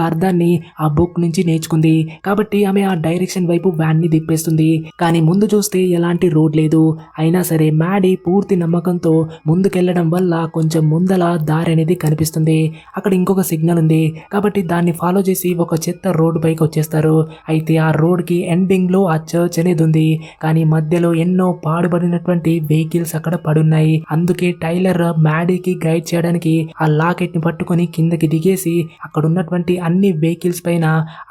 అర్థాన్ని ఆ బుక్ నుంచి నేర్చుకుంది కాబట్టి ఆమె ఆ డైరెక్షన్ వైపు వ్యాన్ ని తిప్పేస్తుంది. కానీ ముందు చూస్తే ఎలాంటి రోడ్ లేదు. అయినా సరే మ్యాడీ పూర్తి నమ్మకంతో ముందుకెళ్లడం వల్ల కొంచెం ముందల దారి అనేది కనిపిస్తుంది. అక్కడ ఇంకొక సిగ్నల్ ఉంది కాబట్టి దాన్ని ఫాలో చేసి ఒక చెత్త రోడ్ పైకి వచ్చేస్తారు. అయితే ఆ రోడ్ కి ఎండింగ్ లో ఆ చర్చ్ అనేది ఉంది. కానీ మధ్యలో ఎన్నో పాడుబడినటువంటి వెహికల్స్ అక్కడ పడున్నాయి. అందుకే టైలర్ మ్యాడీకి గైడ్ చేయడానికి ఆ లాకెట్ ని పట్టుకొని కిందకి దిగేసి అక్కడ ఉన్నటువంటి అన్ని వెహికల్స్ పైన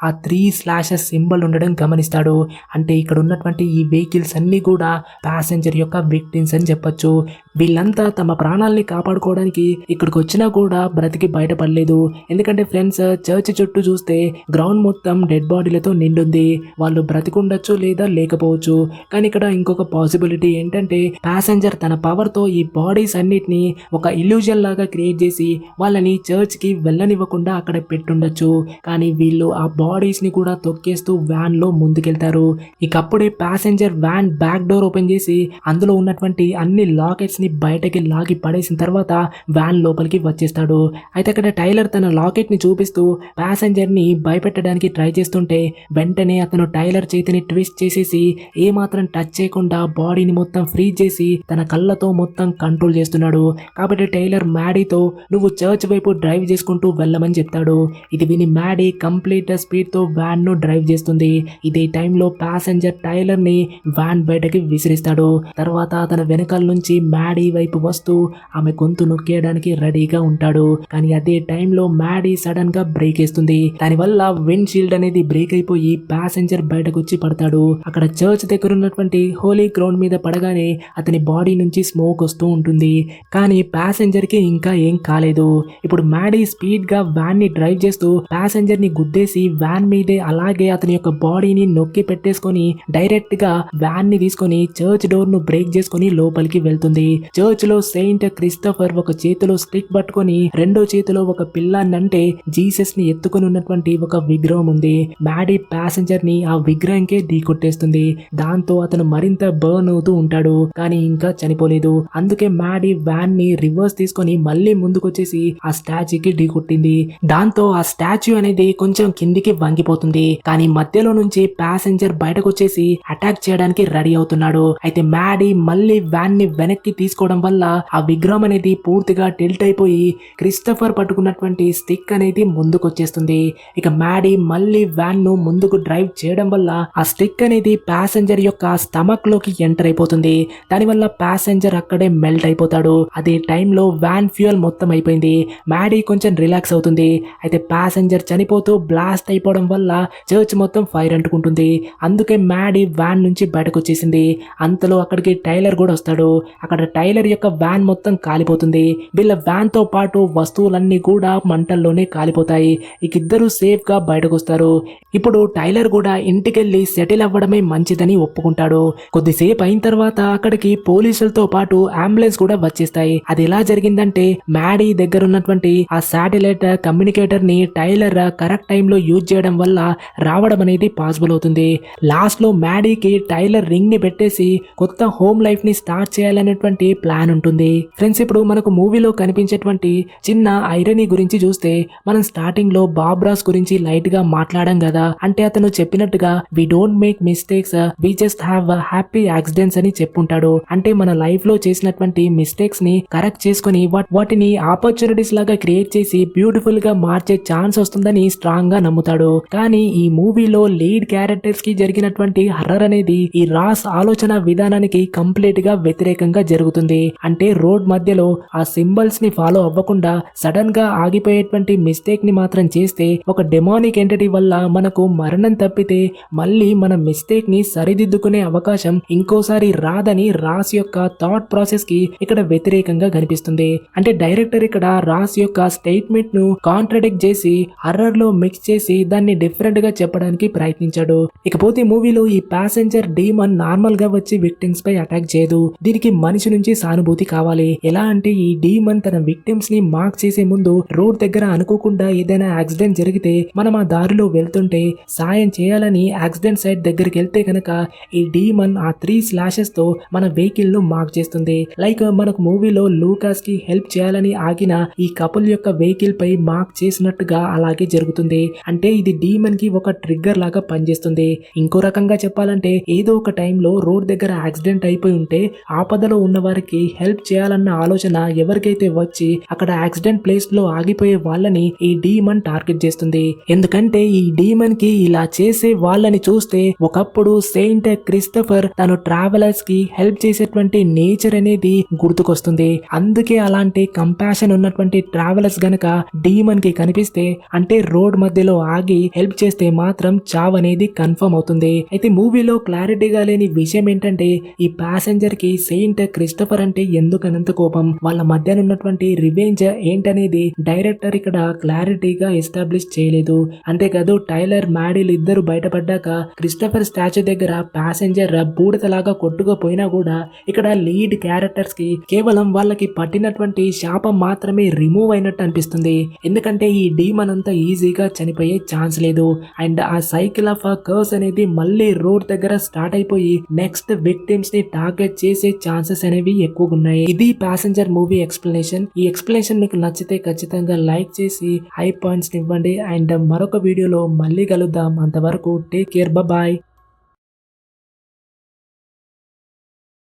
ఆ 3 స్లాషెస్ సింబల్ ఉండడం గమనిస్తాడు. అంటే ఇక్కడ ఉన్నటువంటి ఈ వెహికల్స్ అన్ని కూడా ప్యాసింజర్ యొక్క విక్టిమ్స్ అని చెప్పొచ్చు. వీళ్ళంతా తమ ప్రాణాలని కాపాడుకోవడానికి ఇక్కడికి వచ్చినా కూడా బ్రతికి బయటపడలేదు. ఎందుకంటే ఫ్రెండ్స్ చర్చ్ చుట్టూ చూస్తే గ్రౌండ్ మొత్తం డెడ్ బాడీలతో నిండుంది. వాళ్ళు బ్రతికుండొచ్చు లేదా లేకపోవచ్చు. కానీ ఇక్కడ ఇంకొక పాసిబిలిటీ ఏంటంటే ప్యాసింజర్ తన పవర్ తో ఈ బాడీస్ అన్నిటిని ఒక ఇల్యూజన్ లాగా క్రియేట్ చేసి వాళ్ళని చర్చ్ కి వెళ్ళనివ్వకుండా అక్కడ పెట్టుండొచ్చు. కానీ వీళ్ళు ఆ బాడీస్ ని కూడా తొక్కేస్తూ వ్యాన్ లో ముందుకెళ్తారు. ఇకప్పుడే passenger van back door open చేసి అందులో ఉన్నటువంటి అన్ని లాకెట్స్ ని బయటకి లాగి పడేసిన తర్వాత వ్యాన్ లోపలికి వచ్చేస్తాడు. అయితే అక్కడ టైలర్ తన లాకెట్ ని చూపిస్తూ ప్యాసింజర్ ని భయపెట్టడానికి ట్రై చేస్తుంటే వెంటనే అతను టైలర్ చేతిని ట్విస్ట్ చేసేసి ఏమాత్రం టచ్ చేయకుండా బాడీని మొత్తం ఫ్రీజ్ చేసి తన కళ్ళతో మొత్తం కంట్రోల్ చేస్తున్నాడు. కాబట్టి టైలర్ మ్యాడీతో నువ్వు చర్చ్ వైపు డ్రైవ్ చేసుకుంటూ వెళ్ళమని చెప్తాడు. ఇది విని మ్యాడీ కంప్లీట్ స్పీడ్ తో వ్యాన్ ను డ్రైవ్ చేస్తుంది. ఇదే టైంలో ప్యాసింజర్ టైలర్ ని వ్యాన్ బయటకి విసిరిస్తాడు. తర్వాత తన వెనకాల నుంచి మ్యాడీ వైపు వస్తూ ఆమె గొంతు నొక్కేయడానికి రెడీగా ఉంటాడు. కానీ అదే టైంలో మ్యాడీ సడన్ గా బ్రేక్ వేస్తుంది. దానివల్ల విండ్ షీల్డ్ అనేది బ్రేక్ అయిపోయి ప్యాసింజర్ బయటకు వచ్చి పడతాడు. అక్కడ చర్చ్ దగ్గర ఉన్నటువంటి హోలీ గ్రౌండ్ మీద పడగానే అతని బాడీ నుంచి స్మోక్ వస్తూ ఉంటుంది. కానీ ప్యాసింజర్ కి ఇంకా ఏం కాలేదు. ఇప్పుడు మ్యాడీ స్పీడ్ గా వ్యాన్ ని డ్రైవ్ చేస్తూ ప్యాసింజర్ ని గుద్దేసి వ్యాన్ మీదే అలాగే అతని యొక్క బాడీని నొక్కి పెట్టేసుకొని డైరెక్ట్ గా వ్యాన్ ని తీసుకొని చర్చ్ డోర్ ను బ్రేక్ చేసుకుని లోపలికి వెళ్తుంది. చర్చ్ లో సెయింట్ క్రిస్టోఫర్ ఒక చేతిలో స్టిక్ పట్టుకొని రెండో చేతిలో ఒక పిల్లాన్ని అంటే జీసస్ ని ఎత్తుకొని ఉన్నటువంటి ఒక విగ్రహం ఉంది. మ్యాడీ ప్యాసింజర్ ని ఆ విగ్రహంకే ఢీకొట్టేస్తుంది. దాంతో అతను మరింత బర్న్ అవుతూ ఉంటాడు. కానీ ఇంకా చనిపోలేదు. అందుకే మ్యాడీ వ్యాన్ ని రివర్స్ తీసుకొని మళ్ళీ ముందుకొచ్చేసి ఆ స్టాచ్యూ స్టాచ్యూకి ఢీకొట్టింది. దాంతో ఆ స్టాచ్యూ అనేది కొంచెం కిందికి వంగిపోతుంది. కానీ మధ్యలో నుంచి ప్యాసింజర్ బయటకు వచ్చేసి అటాక్ చేయడానికి రెడీ అవుతున్నాడు. అయితే మ్యాడీ మళ్ళీ వ్యాన్ ని వెనక్కి తీసుకోవడం వల్ల ఆ విగ్రహం అనేది పూర్తిగా టిల్ట్ అయిపోయి క్రిస్టఫర్ పట్టుకున్నటువంటి స్టిక్ అనేది ముందుకు వచ్చేస్తుంది. ఇక మ్యాడీ మళ్ళీ వ్యాన్ ను ముందుకు డ్రైవ్ చేయడం వల్ల ఆ స్టిక్ అనేది ప్యాసింజర్ యొక్క స్టమక్ లోకి ఎంటర్ అయిపోతుంది. దానివల్ల ప్యాసింజర్ అక్కడే మెల్ట్ అయిపోతాడు. అదే టైంలో వ్యాన్ ఫ్యూయల్ మొత్తం అయిపోయింది. మ్యాడీ కొంచెం రిలాక్స్ అవుతుంది. అయితే ప్యాసింజర్ చనిపోతూ బ్లాస్ట్ అయిపోవడం వల్ల చర్చ్ మొత్తం ఫైర్ అంటుకుంటుంది. అందుకే మ్యాడీ వ్యాన్ నుంచి బయటకు వచ్చేసింది. అంతలో అక్కడికి టైలర్ కూడా వస్తాడు. అక్కడ టైలర్ యొక్క వ్యాన్ మొత్తం కాలిపోతుంది. వీళ్ళ వ్యాన్ తో పాటు వస్తువులన్నీ కూడా మంటల్లోనే కాలిపోతాయి. ఇక ఇద్దరు సేఫ్ గా బయటకు వస్తారు. ఇప్పుడు టైలర్ కూడా ఇంటికెళ్ళి సెటిల్ అవ్వడమే మంచిదని ఒప్పుకుంటాడు. కొద్దిసేపు అయిన తర్వాత అక్కడికి పోలీసులతో పాటు అంబులెన్స్ కూడా వచ్చేస్తాయి. అది ఎలా జరిగిందంటే మ్యాడీ దగ్గర ఉన్నటువంటి ఆ శాటిలైట్ కమ్యూనికేటర్ ని టైలర్ కరెక్ట్ టైంలో యూజ్ చేయడం వల్ల రావడం అనేది పాసిబుల్ అవుతుంది. లాస్ట్ లో మ్యాడీకి టైలర్ రింగ్ ని పెట్టేసి కొత్త హోమ్ లైఫ్ ని స్టార్ట్ చేయాలనేటువంటి ప్లాన్ ఉంటుంది. ఫ్రెండ్స్, ఇప్పుడు మనకు మూవీలో కనిపించేటువంటి చిన్న ఐరనీ గురించి చూస్తే మనం స్టార్టింగ్ లో బాబ్ రాస్ గురించి లైట్ గా మాట్లాడాం కదా. అంటే అతను చెప్పినట్టుగా we don't make mistakes, we just have happy accidents అని చెప్పుంటాడు. అంటే మన లైఫ్ లో చేసినటువంటి మిస్టేక్స్ ని కరెక్ట్ చేసుకుని వాటిని ఆపర్చునిటీస్ లాగా క్రియేట్ చేసి బ్యూటిఫుల్ గా మార్చే ఛాన్స్ వస్తుందని స్ట్రాంగ్ గా నమ్ముతాడు. కానీ ఈ మూవీలో లీడ్ క్యారెక్టర్స్ కి జరిగినటువంటి హర్రర్ అనేది ఈ రాస్ ఆలోచన విధానానికి కంప్లీట్ గా వ్యతిరేకంగా జరుగుతుంది. అంటే రోడ్ మధ్యలో ఆ సింబల్స్ ని ఫాలో అవ్వకుండా సడన్ గా ఆగిపోయేటువంటి మిస్టేక్ ని మాత్రం చేస్తే ఒక డెమానిక్ ఎంటిటీ వల్ల మనకు మరణం తప్పితే మళ్ళీ మన మిస్టేక్ ని సరిదిద్దుకునే అవకాశం ఇంకోసారి రాదని రాస్ యొక్క థాట్ ప్రాసెస్ కి ఇక్కడ వ్యతిరేకంగా కనిపిస్తుంది. అంటే డైరెక్టర్ ఇక్కడ రాస్ యొక్క స్టేట్మెంట్ ను కాంట్రడిక్ట్ చేసి హర్రర్ లో మిక్స్ చేసి దాన్ని డిఫరెంట్ గా చెప్పడానికి ప్రయత్నించాడు. ఇకపోతే మూవీలో ఈ ప్యాసింజర్ డీమన్ నార్మల్ గా వచ్చి విక్టిమ్స్ పై అటాక్ చేయదు. దీనికి మనిషి నుంచి సానుభూతి కావాలి. ఎలా అంటే ఈ డీమన్ తన విక్టిమ్స్ ని మార్క్ చేసే ముందు రోడ్ దగ్గర అనుకోకుండా ఏదైనా యాక్సిడెంట్ జరిగితే మనం ఆ దారిలో వెళ్తుంటే సాయం చేయాలని యాక్సిడెంట్ సైట్ దగ్గరికి వెళ్తే కనుక ఈ డీమన్ ఆ 3 స్లాషెస్ తో మన వెహికల్ ను మార్క్ చేస్తుంది. లైక్ మనకు మూవీలో లూకాస్ కి హెల్ప్ చేయాలని ఆగిన ఈ కపుల్ యొక్క వెహికల్ పై మార్క్ చేసినట్టుగా అలాగే జరుగుతుంది. అంటే ఇది డీమన్ కి ఒక ట్రిగ్గర్ లాగా పనిచేస్తుంది. ఇంకో రకంగా చెప్పాలంటే ఏదో ఒక టైంలో రోడ్ దగ్గర యాక్సిడెంట్ అయిపోయి ఉంటే ఆపదలో ఉన్న వారికి హెల్ప్ చేయాలన్న ఆలోచన ఎవరికైతే వచ్చి అక్కడ యాక్సిడెంట్ ప్లేస్ లో ఆగిపోయే వాళ్ళని ఈ డీమన్ టార్గెట్ చేస్తుంది. ఎందుకంటే ఈ డీమన్ కి ఇలా చేసే వాళ్ళని చూస్తే ఒకప్పుడు సెయింట్ క్రిస్టఫర్ తను ట్రావెలర్స్ కి హెల్ప్ చేసేటువంటి నేచర్ అనేది గుర్తుకొస్తుంది. అందుకే అలాంటి కంపాషన్ ఉన్నటువంటి ట్రావెలర్స్ గనక డీమన్ కి కనిపిస్తే అంటే రోడ్ మధ్యలో ఆగి హెల్ప్ చేస్తే మాత్రం చావ్ అనేది కన్ఫర్మ్ అవుతుంది. అయితే మూవీలో క్లారిటీగా లేని విషయం ఏంటంటే ఈ ప్యాసింజర్ కి సెయింట్ క్రిస్టఫర్ అంటే ఎందుకనంత కోపం, వాళ్ళ మధ్య ఉన్నటువంటి రివెంజ్ ఏంటనేది డైరెక్టర్ ఇక్కడ క్లారిటీగా ఎస్టాబ్లిష్ చేయలేదు. అంతేకాదు టైలర్ మ్యాడీలు ఇద్దరు బయటపడ్డాక క్రిస్టఫర్ స్టాచ్యూ దగ్గర ప్యాసింజర్ బూడిదలాగా కొట్టుకుపోయినా కూడా ఇక్కడ లీడ్ క్యారెక్టర్స్ కి కేవలం వాళ్ళకి పట్టినటువంటి శాపం మాత్రమే రిమూవ్ అయినట్టు అనిపిస్తుంది. ఎందుకంటే ఈ డీమన్ అంతా ఈజీగా చనిపోయే ఛాన్స్ లేదు. అండ్ ఆ సైకిల్ ఆఫ్ ఆ కర్స్ అనేది మళ్ళీ రోడ్ దగ్గర స్టార్ట్ అయిపోయి నెక్స్ట్ విక్టిమ్స్ ని టార్గెట్ చేసే ఛాన్సెస్ అనేవి ఎక్కువగా ఉన్నాయి. ఇది ప్యాసింజర్ మూవీ ఎక్స్ప్లెనేషన్. ఈ ఎక్స్ప్లెనేషన్ మీకు నచ్చితే ఖచ్చితంగా లైక్ చేసి హై పాయింట్స్ ఇవ్వండి. అండ్ మరొక వీడియోలో మళ్ళీ కలుద్దాం. అంతవరకు టేక్ కేర్, బాయ్.